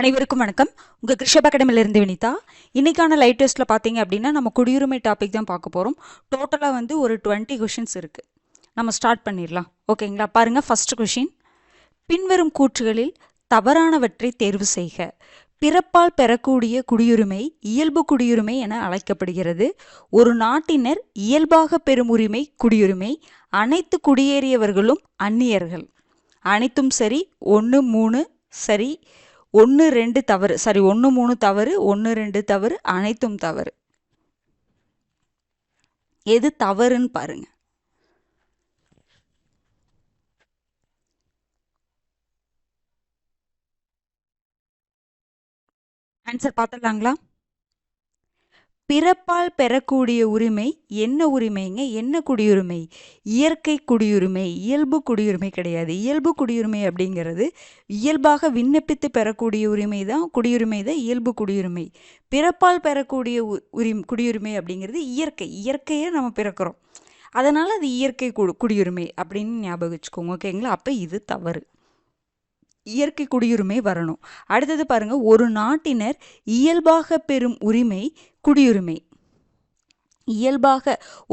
அனைவருக்கும் வணக்கம். உங்கள் கிருஷப் அகாடமியிலிருந்து வினிதா. இன்றைக்கான லைவ் டெஸ்ட்டில் பார்த்தீங்க அப்படின்னா நம்ம குடியுரிமை டாபிக் தான் பார்க்க போகிறோம். டோட்டலாக வந்து ஒரு 20 கொஷின்ஸ் இருக்குது. நம்ம ஸ்டார்ட் பண்ணிடலாம். ஓகேங்களா? பாருங்கள், ஃபஸ்ட்டு கொஷின். பின்வரும் கூற்றுகளில் தவறானவற்றை தேர்வு செய்க. பிறப்பால் பெறக்கூடிய குடியுரிமை இயல்பு குடியுரிமை என அழைக்கப்படுகிறது. ஒரு நாட்டினர் இயல்பாக பெறும் உரிமை குடியுரிமை. அனைத்து குடியேறியவர்களும் அந்நியர்கள். அனைத்தும் சரி. 1 3 சரி. 1 2 தவறு. சாரி, 1 3 தவறு, 1 2 தவறு, அனைத்தும் தவறு. எது தவறுன்னு பாருங்க. ஆன்சர் பார்த்துடலாங்களா? பிறப்பால் பெறக்கூடிய உரிமை என்ன உரிமைங்க? என்ன குடியுரிமை? இயற்கை குடியுரிமை. இயல்பு குடியுரிமை கிடையாது. இயல்பு குடியுரிமை அப்படிங்கிறது இயல்பாக விண்ணப்பித்து பெறக்கூடிய உரிமை தான் குடியுரிமை தான் இயல்பு குடியுரிமை. பிறப்பால் பெறக்கூடிய குடியுரிமை அப்படிங்கிறது இயற்கையை நம்ம பிறக்கிறோம், அதனால் அது இயற்கை குடியுரிமை அப்படின்னு ஞாபகம் வச்சுக்கோங்க. ஓகேங்களா? அப்போ இது தவறு. இயற்கை குடியுரிமை வரணும். அடுத்தது பாருங்க, ஒரு நாட்டினர் இயல்பாக பெறும் உரிமை குடியுரிமை.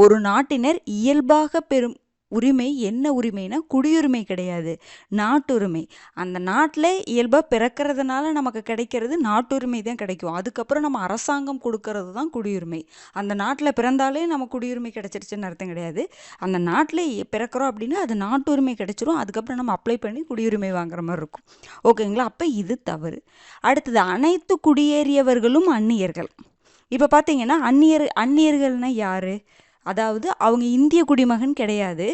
ஒரு நாட்டினர் இயல்பாக பெறும் உரிமை என்ன உரிமைனா குடியுரிமை கிடையாது, நாட்டுரிமை. அந்த நாட்டில் இயல்பாக பிறக்கிறதுனால நமக்கு கிடைக்கிறது நாட்டுரிமை தான் கிடைக்கும். அதுக்கப்புறம் நம்ம அரசாங்கம் கொடுக்கறது தான் குடியுரிமை. அந்த நாட்டில் பிறந்தாலே நம்ம குடியுரிமை கிடைச்சிருச்சுன்னு அர்த்தம் கிடையாது. அந்த நாட்டில் பிறக்கிறோம் அப்படின்னா அது நாட்டுரிமை கிடைச்சிரும். அதுக்கப்புறம் நம்ம அப்ளை பண்ணி குடியுரிமை வாங்குற மாதிரி இருக்கும். ஓகேங்களா? அப்போ இது தவறு. அடுத்தது, அனைத்து குடியேறியவர்களும் அந்நியர்கள். இப்போ பார்த்தீங்கன்னா அந்நியர்கள்னா யார்? அதாவது அவங்க இந்திய குடிமகன் கிடையாது,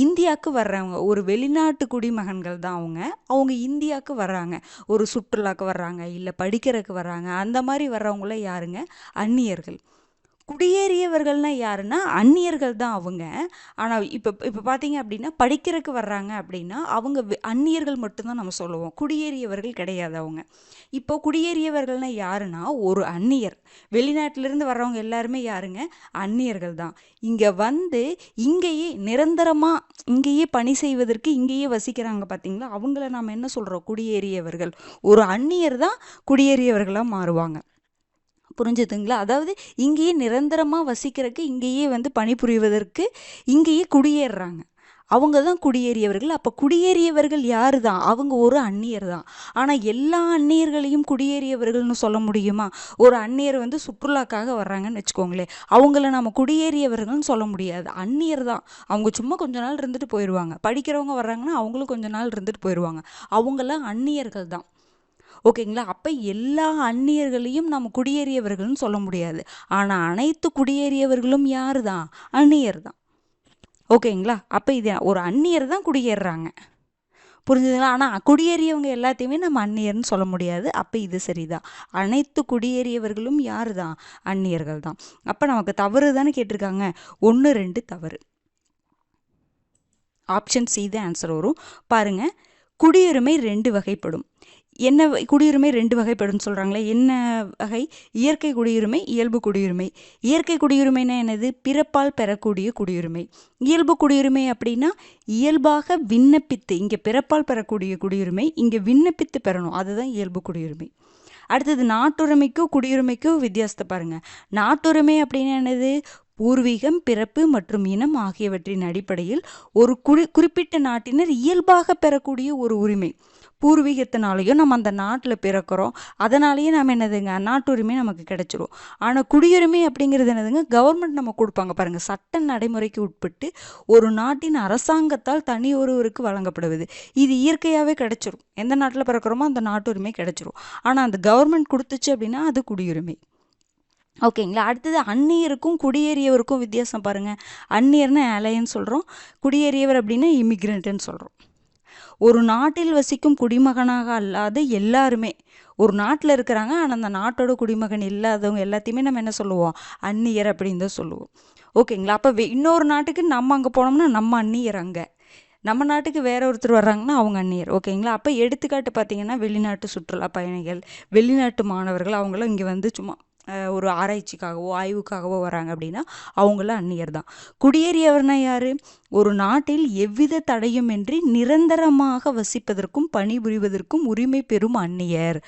இந்தியாவுக்கு வர்றவங்க, ஒரு வெளிநாட்டு குடிமகன்கள் தான் அவங்க இந்தியாவுக்கு வர்றாங்க, ஒரு சுற்றுலாவுக்கு வர்றாங்க, இல்லை படிக்கிறதுக்கு வர்றாங்க. அந்த மாதிரி வர்றவங்கள யாருங்க? அந்நியர்கள். குடியேறியவர்கள்னா யாருன்னா அந்நியர்கள் தான் அவங்க. ஆனால் இப்போ பார்த்தீங்க அப்படின்னா படிக்கிறதுக்கு வர்றாங்க அப்படின்னா அவங்க அந்நியர்கள் மட்டும்தான் நம்ம சொல்லுவோம், குடியேறியவர்கள் கிடையாது அவங்க. இப்போ குடியேறியவர்கள்னா யாருன்னா ஒரு அந்நியர். வெளிநாட்டிலிருந்து வர்றவங்க எல்லாருமே யாருங்க? அந்நியர்கள் தான். இங்கே வந்து இங்கேயே நிரந்தரமாக இங்கேயே பணி செய்வதற்கு இங்கேயே வசிக்கிறாங்க பார்த்தீங்களா, அவங்கள நாம் என்ன சொல்கிறோம்? குடியேறியவர்கள். ஒரு அந்நியர் தான் குடியேறியவர்களாக மாறுவாங்க. புரிஞ்சுதுங்களா? அதாவது இங்கேயே நிரந்தரமாக வசிக்கிறதுக்கு, இங்கேயே வந்து பணிபுரிவதற்கு இங்கேயே குடியேறுறாங்க, அவங்க தான் குடியேறியவர்கள். அப்போ குடியேறியவர்கள் யார் தான்? அவங்க ஒரு அந்நியர் தான். ஆனால் எல்லா அந்நியர்களையும் குடியேறியவர்கள்னு சொல்ல முடியுமா? ஒரு அந்நியர் வந்து சுற்றுலாக்காக வர்றாங்கன்னு வச்சுக்கோங்களேன், அவங்கள நம்ம குடியேறியவர்கள்னு சொல்ல முடியாது, அந்நியர் தான். அவங்க சும்மா கொஞ்ச நாள் இருந்துட்டு போயிடுவாங்க. படிக்கிறவங்க வர்றாங்கன்னா அவங்களும் கொஞ்ச நாள் இருந்துட்டு போயிடுவாங்க, அவங்களாம் அந்நியர்கள் தான். ஓகேங்களா? அப்போ எல்லா அந்நியர்களையும் நம்ம குடியேறியவர்கள்னு சொல்ல முடியாது. ஆனால் அனைத்து குடியேறியவர்களும் யார் தான்? அந்நியர் தான். ஓகேங்களா? அப்போ இது ஒரு அந்நியர் தான் குடியேறுறாங்க. புரிஞ்சுதுங்களா? ஆனால் குடியேறியவங்க எல்லாத்தையுமே நம்ம அந்நியர்னு சொல்ல முடியாது. அப்போ இது சரிதான். அனைத்து குடியேறியவர்களும் யார் தான்? அந்நியர்கள் தான். அப்போ நமக்கு தவறு தானே கேட்டிருக்காங்க. 1 2 தவறு. ஆப்ஷன் சி தான் ஆன்சர் வரும். பாருங்க, குடியுரிமை 2 வகைப்படும். என்ன குடியுரிமை 2 வகைப்படும் சொல்கிறாங்களே, என்ன வகை? இயற்கை குடியுரிமை, இயல்பு குடியுரிமை. இயற்கை குடியுரிமைனா என்னது? பிறப்பால் பெறக்கூடிய குடியுரிமை. இயல்பு குடியுரிமை அப்படின்னா இயல்பாக விண்ணப்பித்து, இங்கே பிறப்பால் பெறக்கூடிய குடியுரிமை, இங்கே விண்ணப்பித்து பெறணும், அதுதான் இயல்பு குடியுரிமை. அடுத்தது, நாட்டுரிமைக்கும் குடியுரிமைக்கும் வித்தியாசத்தை பாருங்கள். நாட்டுரிமை அப்படின்னா என்னது? பூர்வீகம், பிறப்பு மற்றும் இனம் ஆகியவற்றின் அடிப்படையில் ஒரு குறிப்பிட்ட நாட்டினர் இயல்பாக பெறக்கூடிய ஒரு உரிமை. பூர்வீகத்தினாலேயும் நம்ம அந்த நாட்டில் பிறக்கிறோம், அதனாலேயே நம்ம என்னதுங்க, நாட்டுரிமை நமக்கு கிடைச்சிரும். ஆனால் குடியுரிமை அப்படிங்கிறது என்னதுங்க? கவர்மெண்ட் நம்ம கொடுப்பாங்க பாருங்கள், சட்ட நடைமுறைக்கு உட்பட்டு ஒரு நாட்டின் அரசாங்கத்தால் தனி ஒருவருக்கு வழங்கப்படுவது. இது இயற்கையாகவே கிடைச்சிரும், எந்த நாட்டில் பிறக்கிறோமோ அந்த நாட்டுரிமை கிடைச்சிரும். ஆனால் அந்த கவர்மெண்ட் கொடுத்துச்சு அப்படின்னா அது குடியுரிமை. ஓகேங்களா? அடுத்தது, அந்நியருக்கும் குடியேறியவருக்கும் வித்தியாசம் பாருங்கள். அந்நியர்னு அலையன்னு சொல்கிறோம், குடியேறியவர் அப்படின்னா இமிக்ரெண்ட்டுன்னு சொல்கிறோம். ஒரு நாட்டில் வசிக்கும் குடிமகனாக அல்லாத எல்லாருமே ஒரு நாட்டில் இருக்கிறாங்க, ஆனால் அந்த நாட்டோட குடிமகன் இல்லாதவங்க எல்லாத்தையுமே நம்ம என்ன சொல்லுவோம்? அந்நியர் அப்படின்னு தான் சொல்லுவோம். ஓகேங்களா? அப்போ இன்னொரு நாட்டுக்கு நம்ம அங்கே போனோம்னா நம்ம அந்நியர், அங்கே நம்ம நாட்டுக்கு வேற ஒருத்தர் வர்றாங்கன்னா அவங்க அந்நியர். ஓகேங்களா? அப்போ எடுத்துக்காட்டு பார்த்தீங்கன்னா வெளிநாட்டு சுற்றுலா பயணிகள், வெளிநாட்டு மாணவர்கள், அவங்களாம் இங்கே வந்து சும்மா ஒரு ஆராய்ச்சிக்காகவோ ஆய்வுக்காகவோ வராங்க அப்படின்னா அவங்களாம் அந்நியர் தான். குடியேறியவர்னா யார்? ஒரு நாட்டில் எவ்வித தடையுமின்றி நிரந்தரமாக வசிப்பதற்கும் பணிபுரிவதற்கும் உரிமை பெறும் அந்நியர்.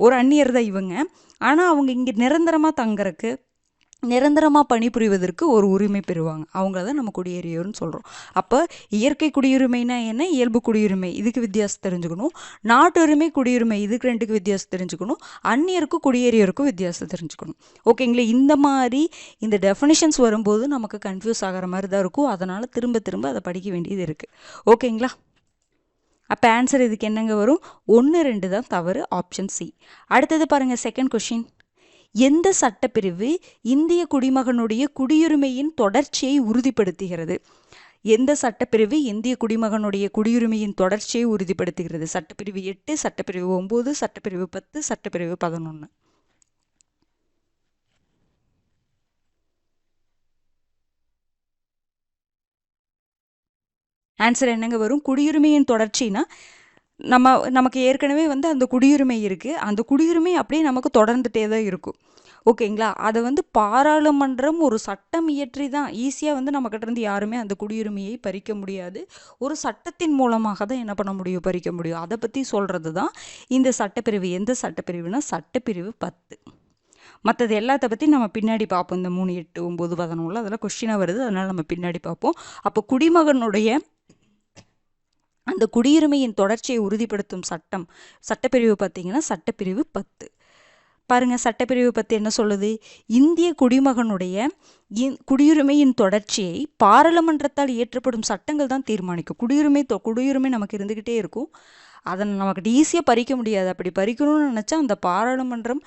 ஒரு அந்நியர் தான் இவங்க. ஆனால் அவங்க இங்கே நிரந்தரமாக தங்கறக்கு, நிரந்தரமாக பணிபுரிவதற்கு ஒரு உரிமை பெறுவாங்க. அவங்கள தான் நம்ம குடியேறியோர்னு சொல்கிறோம். அப்போ இயற்கை குடியுரிமைனா என்ன, இயல்பு குடியுரிமை, இதுக்கு வித்தியாசம் தெரிஞ்சுக்கணும். நாட்டுரிமை, குடியுரிமை, இதுக்கு ரெண்டுக்கு வித்தியாசம் தெரிஞ்சுக்கணும். அந்நியருக்கும் குடியேறியோருக்கும் வித்தியாசம் தெரிஞ்சுக்கணும். ஓகேங்களா? இந்த மாதிரி இந்த டெஃபினிஷன்ஸ் வரும்போது நமக்கு கன்ஃபியூஸ் ஆகிற மாதிரி தான் இருக்கும். அதனால் திரும்ப திரும்ப அதை படிக்க வேண்டியது இருக்குது. ஓகேங்களா? அப்போ ஆன்சர் இதுக்கு என்னங்க வரும்? 1, 2 தான் தவறு, ஆப்ஷன் சி. அடுத்தது பாருங்கள், செகண்ட் கொஷின். எந்த சட்டப்பிரிவு இந்திய குடிமகனுடைய குடியுரிமையின் தொடர்ச்சியை உறுதிப்படுத்துகிறது? எந்த சட்டப்பிரிவு இந்திய குடிமகனுடைய குடியுரிமையின் தொடர்ச்சியை உறுதிப்படுத்துகிறது? சட்டப்பிரிவு 8, சட்டப்பிரிவு 9, சட்டப்பிரிவு 10, சட்டப்பிரிவு 11. ஆன்சர் என்னங்க வரும்? குடியுரிமையின் தொடர்ச்சினா நமக்கு ஏற்கனவே அந்த குடியுரிமை இருக்குது. அந்த குடியுரிமை அப்படியே நமக்கு தொடர்ந்துட்டே தான் இருக்கும். ஓகேங்களா? அதை பாராளுமன்றம் ஒரு சட்டம் இயற்றி தான் ஈஸியாக நம்மக்கிட்ட இருந்து யாருமே அந்த குடியுரிமையை பறிக்க முடியாது. ஒரு சட்டத்தின் மூலமாக தான் என்ன பண்ண முடியும்? பறிக்க முடியும். அதை பற்றி சொல்கிறது தான் இந்த சட்டப்பிரிவு. எந்த சட்டப்பிரிவுனா சட்டப்பிரிவு 10. மற்றது எல்லாத்த பற்றி நம்ம பின்னாடி பார்ப்போம். இந்த 3, 8, 9, 11 அதெல்லாம் கொஸ்டினாக வருது. அதனால் நம்ம பின்னாடி பார்ப்போம். அப்போ குடிமகனுடைய அந்த குடியுரிமையின் தொடர்ச்சியை உறுதிப்படுத்தும் சட்டப்பிரிவு பார்த்தீங்கன்னா சட்டப்பிரிவு 10. பாருங்க, சட்டப்பிரிவு 10 என்ன சொல்லுது? இந்திய குடிமகனுடைய குடியுரிமையின் தொடர்ச்சியை பாராளுமன்றத்தால் இயற்றப்படும் சட்டங்கள் தான் தீர்மானிக்கும். குடியுரிமை நமக்கு இருந்துக்கிட்டே இருக்கும். அதை நமக்கு ஈஸியாக பறிக்க முடியாது. அப்படி பறிக்கணும்னு நினச்சா அந்த பாராளுமன்றம்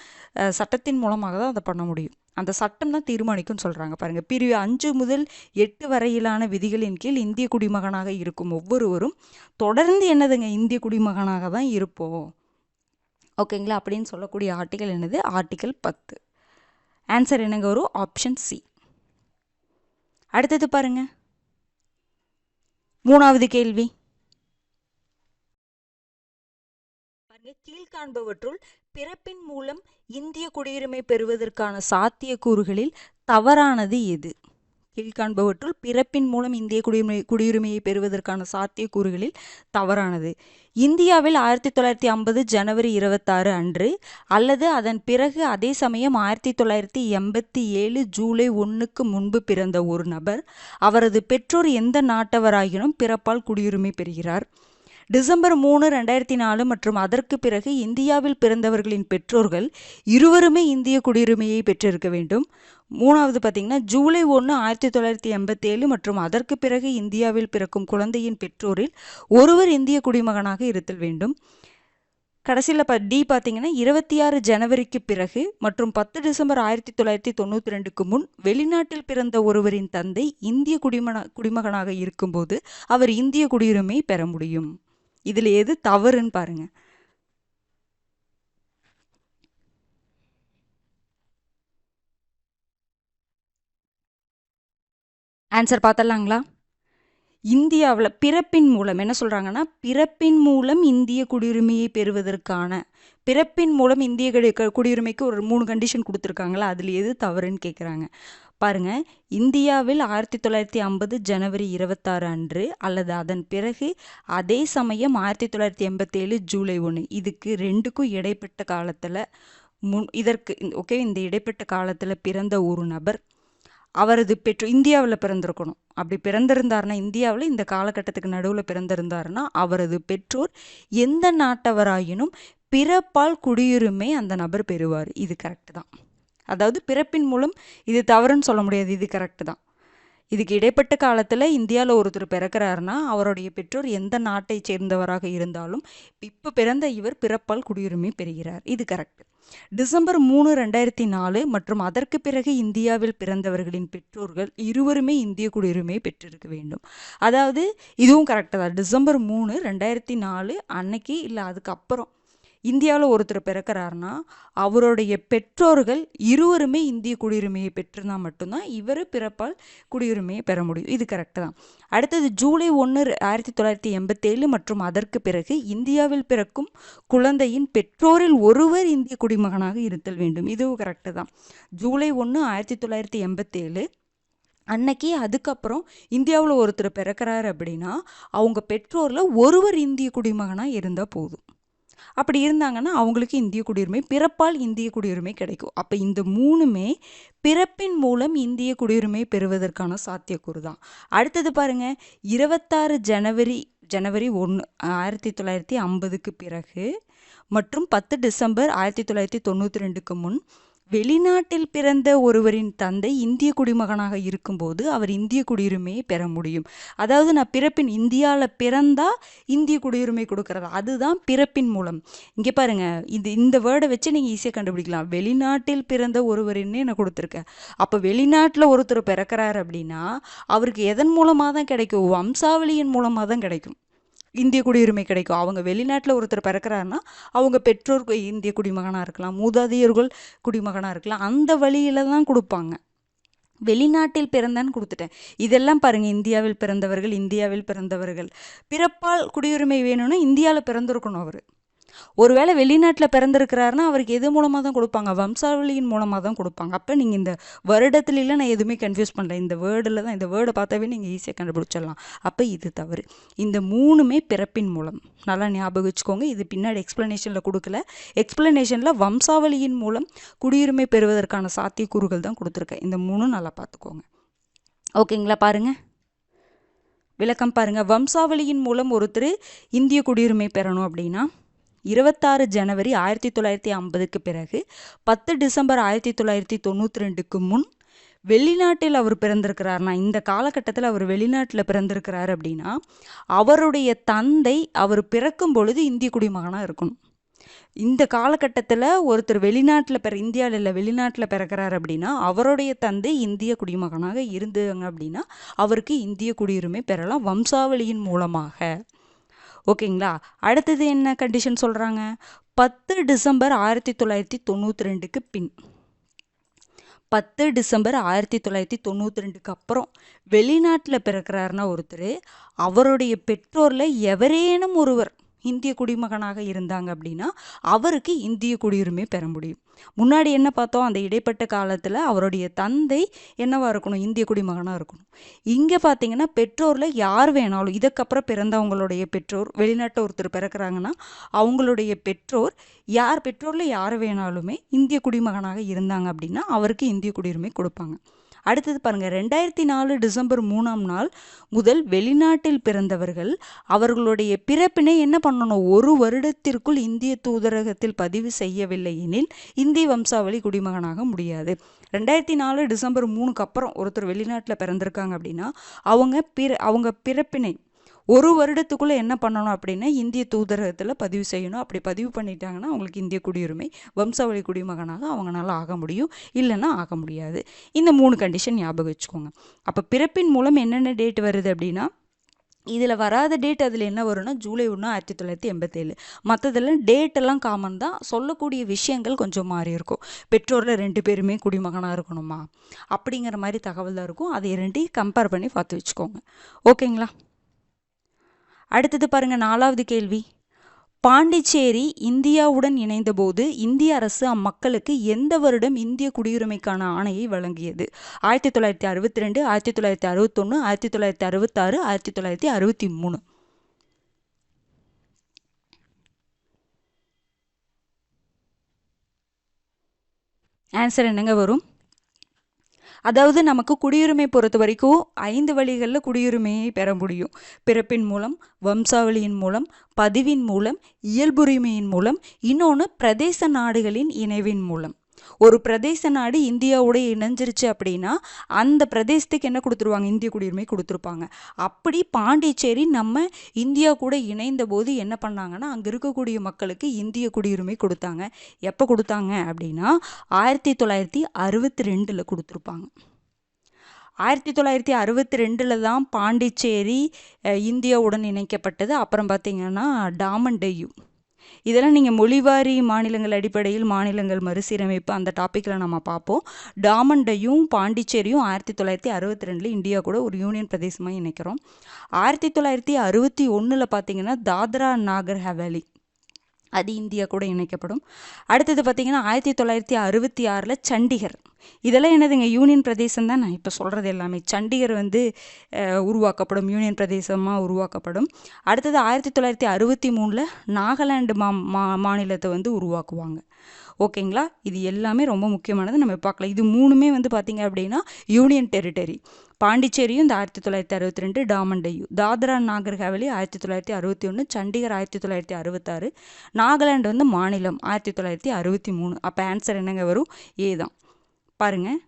சட்டத்தின் மூலமாக தான் அதை பண்ண முடியும். அந்த சட்டம் தான் தீர்மானிக்கும்னு சொல்கிறாங்க. பாருங்கள், பிரிவு 5 முதல் 8 வரையிலான விதிகளின் கீழ் இந்திய குடிமகனாக இருக்கும் ஒவ்வொருவரும் தொடர்ந்து என்னதுங்க? இந்திய குடிமகனாக தான் இருப்போம். ஓகேங்களா? அப்படின்னு சொல்லக்கூடிய ஆர்டிக்கல் என்னது? ஆர்டிக்கல் 10. ஆன்சர் என்னங்க வரும்? Option C. அடுத்தது பாருங்க, 3வது கேள்வி. கீழ்காண்பவற்றுள் பிறப்பின் மூலம் இந்திய குடியுரிமை பெறுவதற்கான சாத்தியக்கூறுகளில் தவறானது எது? கீழ்காண்பவற்றுள் பிறப்பின் மூலம் இந்திய குடியுரிமையை பெறுவதற்கான சாத்தியக்கூறுகளில் தவறானது. இந்தியாவில் 1950 ஜனவரி 26 அன்று அல்லது அதன் பிறகு, அதே சமயம் 1987 ஜூலை 1க்கு முன்பு பிறந்த ஒரு நபர் அவரது பெற்றோர் எந்த நாட்டவராயினும் பிறப்பால் குடியுரிமை பெறுகிறார். டிசம்பர் 3, 2004 மற்றும் அதற்கு பிறகு இந்தியாவில் பிறந்தவர்களின் பெற்றோர்கள் இருவருமே இந்திய குடியுரிமையை பெற்றிருக்க வேண்டும். 3வது பார்த்தீங்கன்னா ஜூலை 1, 1987 மற்றும் அதற்கு பிறகு இந்தியாவில் பிறக்கும் குழந்தையின் பெற்றோரில் ஒருவர் இந்திய குடிமகனாக இருத்தல் வேண்டும். கடைசியில் டி பார்த்தீங்கன்னா 26 ஜனவரிக்கு பிறகு மற்றும் 10 டிசம்பர் 1992க்கு முன் வெளிநாட்டில் பிறந்த ஒருவரின் தந்தை இந்திய குடிமகனாக இருக்கும்போது அவர் இந்திய குடியுரிமை பெற முடியும். இதில் எது தவறுன்னு பாருங்க. ஆன்சர் பார்த்தலாங்களா? இந்தியாவில் பிறப்பின் மூலம் என்ன சொல்கிறாங்கன்னா, பிறப்பின் மூலம் இந்திய குடியுரிமையை பெறுவதற்கான, பிறப்பின் மூலம் இந்திய குடியுரிமைக்கு ஒரு 3 கண்டிஷன் கொடுத்துருக்காங்களா, அதில் எது தவறுன்னு கேட்குறாங்க. பாருங்கள், இந்தியாவில் 1950 ஜனவரி 26 அன்று அல்லது அதன் பிறகு, அதே சமயம் 1987 ஜூலை 1, இதுக்கு 2க்கும் இடைப்பட்ட காலத்தில் இந்த இடைப்பட்ட காலத்தில் பிறந்த ஒரு நபர் அவரது இந்தியாவில் பிறந்திருக்கணும். அப்படி பிறந்திருந்தாருன்னா, இந்தியாவில் இந்த காலகட்டத்துக்கு நடுவில் பிறந்திருந்தாருன்னா அவரது பெற்றோர் எந்த நாட்டவராயினும் பிறப்பால் குடியுரிமை அந்த நபர் பெறுவார். இது கரெக்டு தான். அதாவது பிறப்பின் மூலம் இது தவறுன்னு சொல்ல முடியாது, இது கரெக்டு தான். இதுக்கு இடைப்பட்ட காலத்தில் இந்தியாவில் ஒருத்தர் பிறக்கிறாருன்னா அவருடைய பெற்றோர் எந்த நாட்டை சேர்ந்தவராக இருந்தாலும் இப்போ பிறந்த இவர் பிறப்பால் குடியுரிமை பெறுகிறார். இது கரெக்டு. டிசம்பர் 3, 2004 மற்றும் அதற்கு பிறகு இந்தியாவில் பிறந்தவர்களின் பெற்றோர்கள் இருவருமே இந்திய குடியுரிமை பெற்றிருக்க வேண்டும். அதாவது இதுவும் கரெக்டு தான். டிசம்பர் 3, 2004 அன்னைக்கு இல்லை அதுக்கப்புறம் இந்தியாவில் ஒருத்தர் பிறக்கிறாருன்னா அவருடைய பெற்றோர்கள் இருவருமே இந்திய குடியுரிமையை பெற்றிருந்தால் மட்டும்தான் இவர் பிறப்பால் குடியுரிமையை பெற முடியும். இது கரெக்டு தான். அடுத்தது ஜூலை 1, 1987 மற்றும் அதற்கு பிறகு இந்தியாவில் பிறக்கும் குழந்தையின் பெற்றோரில் ஒருவர் இந்திய குடிமகனாக இருத்தல் வேண்டும். இதுவும் கரெக்டு தான். ஜூலை 1, 1987 அன்னைக்கு அதுக்கப்புறம் இந்தியாவில் ஒருத்தர் பிறக்கிறாரு அப்படின்னா அவங்க பெற்றோரில் ஒருவர் இந்திய குடிமகனாக இருந்தால் போதும். அப்படி இருந்தாங்கன்னா அவங்களுக்கு இந்திய குடியுரிமை, பிறப்பால் இந்திய குடியுரிமை கிடைக்கும். அப்போ இந்த மூணுமே பிறப்பின் மூலம் இந்திய குடியுரிமை பெறுவதற்கான சாத்தியக்கூறு தான். அடுத்தது பாருங்க, 26 ஜனவரி 1, 1950க்கு பிறகு மற்றும் 10 டிசம்பர் 1992க்கு முன் வெளிநாட்டில் பிறந்த ஒருவரின் தந்தை இந்திய குடிமகனாக இருக்கும்போது அவர் இந்திய குடியுரிமையை பெற முடியும். அதாவது நான் பிறப்பின் இந்தியாவில் பிறந்தா இந்திய குடியுரிமை கொடுக்கறது, அதுதான் பிறப்பின் மூலம். இங்கே பாருங்க, இந்த வேர்டை வச்சு நீங்கள் ஈஸியாக கண்டுபிடிக்கலாம். வெளிநாட்டில் பிறந்த ஒருவரின்னு நான் கொடுத்துருக்கேன். அப்போ வெளிநாட்டில் ஒருத்தர் பிறக்கிறார் அப்படின்னா அவருக்கு எதன் மூலமாக தான் கிடைக்கும்? வம்சாவளியின் மூலமாக தான் கிடைக்கும் இந்திய குடியுரிமை கிடைக்கும். அவங்க வெளிநாட்டில் ஒருத்தர் பிறக்கிறாருன்னா அவங்க பெற்றோர் இந்திய குடிமகனாக இருக்கலாம், மூதாதையர்கள் குடிமகனாக இருக்கலாம், அந்த வழியில தான் கொடுப்பாங்க. வெளிநாட்டில் பிறந்தான்னு கொடுத்துட்டேன். இதெல்லாம் பாருங்க, இந்தியாவில் பிறந்தவர்கள் பிறப்பால் குடியுரிமை வேணும்னா இந்தியாவில் பிறந்திருக்கணும். அவர் ஒருவேளை வெளிநாட்டில் பிறந்திருக்கிறாருன்னா அவருக்கு எது மூலமாக தான் கொடுப்பாங்க? வம்சாவளியின் மூலமாக தான் கொடுப்பாங்க. அப்போ நீங்கள் இந்த வருடத்துலாம் நான் எதுவுமே கன்ஃபியூஸ் பண்ணல. இந்த வேர்டில் தான், இந்த வேர்டை பார்த்தாவே நீங்கள் ஈஸியாக கண்டுபிடிச்சிடலாம். அப்போ இது தவறு. இந்த மூணுமே பிறப்பின் மூலம். நல்லா ஞாபகம் வச்சுக்கோங்க. இது பின்னாடி எக்ஸ்பிளனேஷனில் கொடுக்கல. எக்ஸ்பிளனேஷனில் வம்சாவளியின் மூலம் குடியுரிமை பெறுவதற்கான சாத்தியக்கூறுகள் தான் கொடுத்துருக்கேன். இந்த மூணும் நல்லா பார்த்துக்கோங்க. ஓகேங்களா? பாருங்கள், விளக்கம் பாருங்கள். வம்சாவளியின் மூலம் ஒருத்தர் இந்திய குடியுரிமை பெறணும் அப்படின்னா 26 ஜனவரி 1950க்கு பிறகு 10 டிசம்பர் 1992க்கு முன் வெளிநாட்டில் அவர் பிறந்திருக்கிறார்னா, இந்த காலகட்டத்தில் அவர் வெளிநாட்டில் பிறந்திருக்கிறார் அப்படின்னா அவருடைய தந்தை அவர் பிறக்கும் பொழுது இந்திய குடிமகனாக இருக்கணும். இந்த காலகட்டத்தில் ஒருத்தர் இந்தியாவில் இல்லை, வெளிநாட்டில் பிறக்கிறார் அப்படின்னா அவருடைய தந்தை இந்திய குடிமகனாக இருந்தாங்க அப்படின்னா அவருக்கு இந்திய குடியுரிமை பெறலாம் வம்சாவளியின் மூலமாக. ஓகேங்களா? அடுத்தது என்ன கண்டிஷன் சொல்கிறாங்க? 10 டிசம்பர் 1992க்கு பின், 10 டிசம்பர் 1992க்கு அப்புறம் வெளிநாட்டில் பிறக்கிறாருன்னா ஒருத்தர் அவருடைய பெற்றோரில் எவரேனும் ஒருவர் இந்திய குடிமகனாக இருந்தாங்க அப்படின்னா அவருக்கு இந்திய குடியுரிமை பெற முடியும். முன்னாடி என்ன பார்த்தோம்? அந்த இடைப்பட்ட காலத்தில் அவருடைய தந்தை என்னவா இருக்கணும்? இந்திய குடிமகனாக இருக்கணும். இங்கே பார்த்தீங்கன்னா பெற்றோரில் யார் வேணாலும், இதுக்கப்புறம் பிறந்தவங்களுடைய பெற்றோர், வெளிநாட்டில் ஒருத்தர் பிறக்கிறாங்கன்னா அவங்களுடைய பெற்றோரில் யார் வேணாலுமே இந்திய குடிமகனாக இருந்தாங்க அப்படின்னா அவருக்கு இந்திய குடியுரிமை கொடுப்பாங்க. அடுத்தது பாருங்கள், 2004 டிசம்பர் 3ஆம் நாள் முதல் வெளிநாட்டில் பிறந்தவர்கள் அவர்களுடைய பிறப்பினை என்ன பண்ணணும்? 1 வருடத்திற்குள் இந்திய தூதரகத்தில் பதிவு செய்யவில்லை எனில் இந்திய வம்சாவளி குடிமகனாக முடியாது. 2004 டிசம்பர் 3க்கு அப்புறம் ஒருத்தர் வெளிநாட்டில் பிறந்திருக்காங்க அப்படின்னா அவங்க பிறப்பினை 1 வருடத்துக்குள்ளே என்ன பண்ணணும் அப்படின்னா இந்திய தூதரகத்தில் பதிவு செய்யணும். அப்படி பதிவு பண்ணிட்டாங்கன்னா அவங்களுக்கு இந்திய குடியுரிமை வம்சாவளி குடிமகனாக அவங்களால ஆக முடியும், இல்லைன்னா ஆக முடியாது. இந்த 3 கண்டிஷன் ஞாபகம் வச்சுக்கோங்க. அப்போ பிறப்பின் மூலம் என்னென்ன டேட் வருது அப்படின்னா, இதில் வராத டேட் அதில் என்ன வரும்னா ஜூலை 1, 1987. மற்றதெல்லாம் டேட்டெல்லாம் காமன் தான், சொல்லக்கூடிய விஷயங்கள் கொஞ்சம் மாறி இருக்கும். பெற்றோரில் 2 பேருமே குடிமகனாக இருக்கணுமா அப்படிங்கிற மாதிரி தகவல் தான் இருக்கும். அதை 2 கம்பேர் பண்ணி பார்த்து வச்சுக்கோங்க. ஓகேங்களா? அடுத்தது பாருங்க, 4வது கேள்வி. பாண்டிச்சேரி இந்தியாவுடன் இணைந்தபோது இந்திய அரசு அம்மக்களுக்கு எந்த வருடம் இந்திய குடியுரிமைக்கான ஆணையை வழங்கியது? 1962, 1961, 1966, 1963. ஆன்சர் என்னங்க வரும்? அதாவது நமக்கு குடியுரிமை பொறுத்த வரைக்கும் 5 வழிகளில் குடியுரிமையை பெற முடியும். பிறப்பின் மூலம், வம்சாவளியின் மூலம், பதிவின் மூலம், இயல்புரிமையின் மூலம், இன்னொன்று பிரதேச நாடுகளின் இணைவின் மூலம். ஒரு பிரதேச நாடு இந்தியாவோட இணைஞ்சிருச்சு அப்படின்னா அந்த பிரதேசத்துக்கு என்ன கொடுத்துருவாங்க? இந்திய குடியுரிமை கொடுத்துருப்பாங்க. அப்படி பாண்டிச்சேரி நம்ம இந்தியா கூட இணைந்த போது என்ன பண்ணாங்கன்னா அங்கே இருக்கக்கூடிய மக்களுக்கு இந்திய குடியுரிமை கொடுத்தாங்க. எப்போ கொடுத்தாங்க அப்படின்னா 1962 கொடுத்துருப்பாங்க. 1962 தான் பாண்டிச்சேரி இந்தியாவுடன் இணைக்கப்பட்டது. அப்புறம் பார்த்திங்கன்னா டாமன் டையூ இதெல்லாம் நீங்கள் மொழிவாரி மாநிலங்கள் அடிப்படையில் மாநிலங்கள் மறுசீரமைப்பு அந்த டாப்பிக்கில் நம்ம பார்ப்போம். டாமண்டையும் பாண்டிச்சேரியும் 1962 இந்தியா கூட ஒரு யூனியன் பிரதேசமாக இணைக்கிறோம். 1961 பார்த்தீங்கன்னா தாத்ரா நாகர் ஹவேலி அது இந்தியா கூட இணைக்கப்படும். அடுத்தது பார்த்தீங்கன்னா 1966 சண்டிகர், இதெல்லாம் என்னதுங்க யூனியன் பிரதேசம் தான். நான் இப்போ சொல்கிறது எல்லாமே சண்டிகர் உருவாக்கப்படும், யூனியன் பிரதேசமாக உருவாக்கப்படும். அடுத்தது 1963 நாகாலாந்து மாநிலத்தை உருவாக்குவாங்க. ஓகேங்களா, இது எல்லாமே ரொம்ப முக்கியமானது, நம்ம பார்க்கலாம். இது மூணுமே பார்த்தீங்க அப்படின்னா யூனியன் டெரிட்டரி. பாண்டிச்சேரியும் இந்த 1962, டாமண்டையும், தாத்ரா நாகர் ஹவேலி 1961, சண்டிகர் 1966, நாகாலாந்து மாநிலம் 1963. அப்போ ஆன்சர் என்னங்க வரும்? ஏ தான். பாருங்கள்,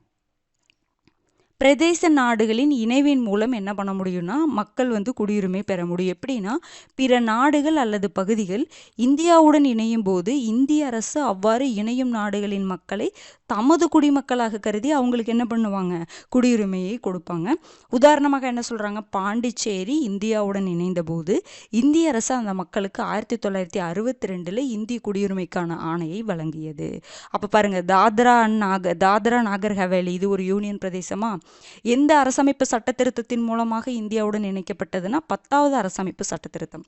பிரதேச நாடுகளின் இணைவின் மூலம் என்ன பண்ண முடியும்னா மக்கள் குடியுரிமை பெற முடியும். எப்படின்னா, பிற நாடுகள் அல்லது பகுதிகள் இந்தியாவுடன் இணையும் போது இந்திய அரசு அவ்வாறு இணையும் நாடுகளின் மக்களை தமது குடிமக்களாக கருதி அவங்களுக்கு என்ன பண்ணுவாங்க? குடியுரிமையை கொடுப்பாங்க. உதாரணமாக என்ன சொல்கிறாங்க? பாண்டிச்சேரி இந்தியாவுடன் இணைந்த போது இந்திய அரசு அந்த மக்களுக்கு 1962 இந்திய குடியுரிமைக்கான ஆணையை வழங்கியது. அப்போ பாருங்கள், தாத்ரா நாகர் ஹவேலி இது ஒரு யூனியன் பிரதேசமா? எந்த அரசமைப்பு சட்ட திருத்தத்தின் மூலமாக இந்தியாவுடன் இணைக்கப்பட்டதுன்னா 10வது அரசமைப்பு சட்ட திருத்தம்.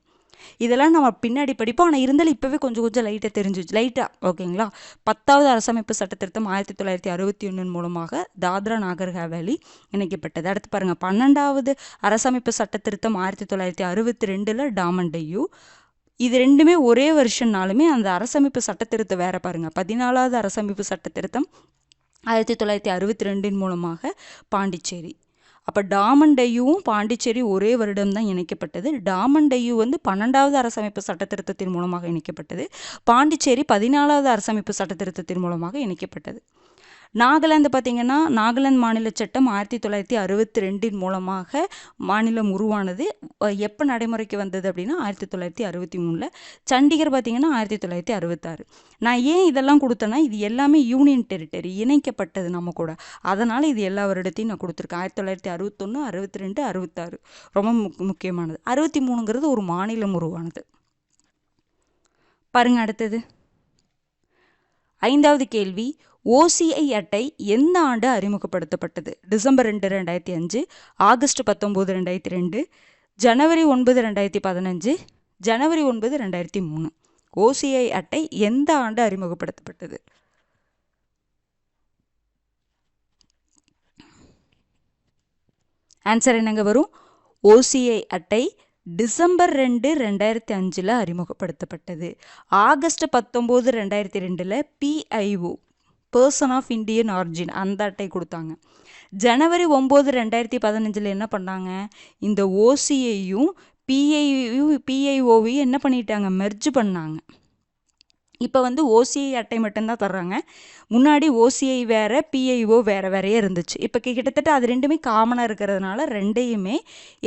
இதெல்லாம் நம்ம பின்னாடி படிப்போம், ஆனால் இருந்தாலும் இப்போவே கொஞ்சம் லைட்டாக தெரிஞ்சிச்சு, லைட்டாக. ஓகேங்களா, 10வது அரசமைப்பு சட்ட திருத்தம் 1961 மூலமாக தாத்ரா நாகர் ஹவேலி இணைக்கப்பட்டது. அடுத்து பாருங்கள், 12வது அரசமைப்பு சட்ட திருத்தம் 1962 டாமண்டையூ. இது ரெண்டுமே ஒரே வருஷம்னாலுமே அந்த அரசமைப்பு சட்ட திருத்தம் வேற. பாருங்கள், 14வது அரசமைப்பு சட்ட திருத்தம் 1962 மூலமாக பாண்டிச்சேரி. அப்போ டாமண்டையும் பாண்டிச்சேரி ஒரே வருடம் தான் இணைக்கப்பட்டது. டாமண்டையூ 12வது அரசமைப்பு சட்ட திருத்தத்தின் மூலமாக இணைக்கப்பட்டது. பாண்டிச்சேரி 14வது அரசமைப்பு சட்ட திருத்தத்தின் மூலமாக இணைக்கப்பட்டது. நாகாலாந்து பார்த்தீங்கன்னா, நாகாலாந்து மாநில சட்டம் 1962 மூலமாக மாநிலம் உருவானது. எப்போ நடைமுறைக்கு வந்தது அப்படின்னா 1963. சண்டிகர் பார்த்தீங்கன்னா 1966. நான் ஏன் இதெல்லாம் கொடுத்தேன்னா, இது எல்லாமே யூனியன் டெரிட்டரி, இணைக்கப்பட்டது நம்ம கூட. அதனால் இது எல்லா வருடத்தையும் நான் கொடுத்துருக்கேன். 1961, 62, 66 ரொம்ப முக்கியமானது. 63ங்கிறது ஒரு மாநிலம் உருவானது. பாருங்க, அடுத்தது 5வது கேள்வி. OCI அட்டை எந்த ஆண்டு அறிமுகப்படுத்தப்பட்டது? டிசம்பர் 2, 2005, ஆகஸ்ட் 19, 2002, ஜனவரி 9, 2015, ஜனவரி 9, 2003. OCI அட்டை எந்த ஆண்டு அறிமுகப்படுத்தப்பட்டது? ஆன்சர் என்னங்க வரும்? OCI அட்டை டிசம்பர் 2, 2005 அறிமுகப்படுத்தப்பட்டது. August 19, 2002 PIO, person of Indian origin, அந்த அட்டை கொடுத்தாங்க. ஜனவரி 9, 2015 என்ன பண்ணாங்க? இந்த OCIயும் PIOவையும் என்ன பண்ணிட்டாங்க? மெர்ஜ் பண்ணாங்க. இப்போ OCI அட்டை மட்டும்தான் தர்றாங்க. முன்னாடி OCI வேறு, PIO வேறையே இருந்துச்சு. இப்போ கிட்டத்தட்ட அது ரெண்டுமே காமனாக இருக்கிறதுனால ரெண்டையுமே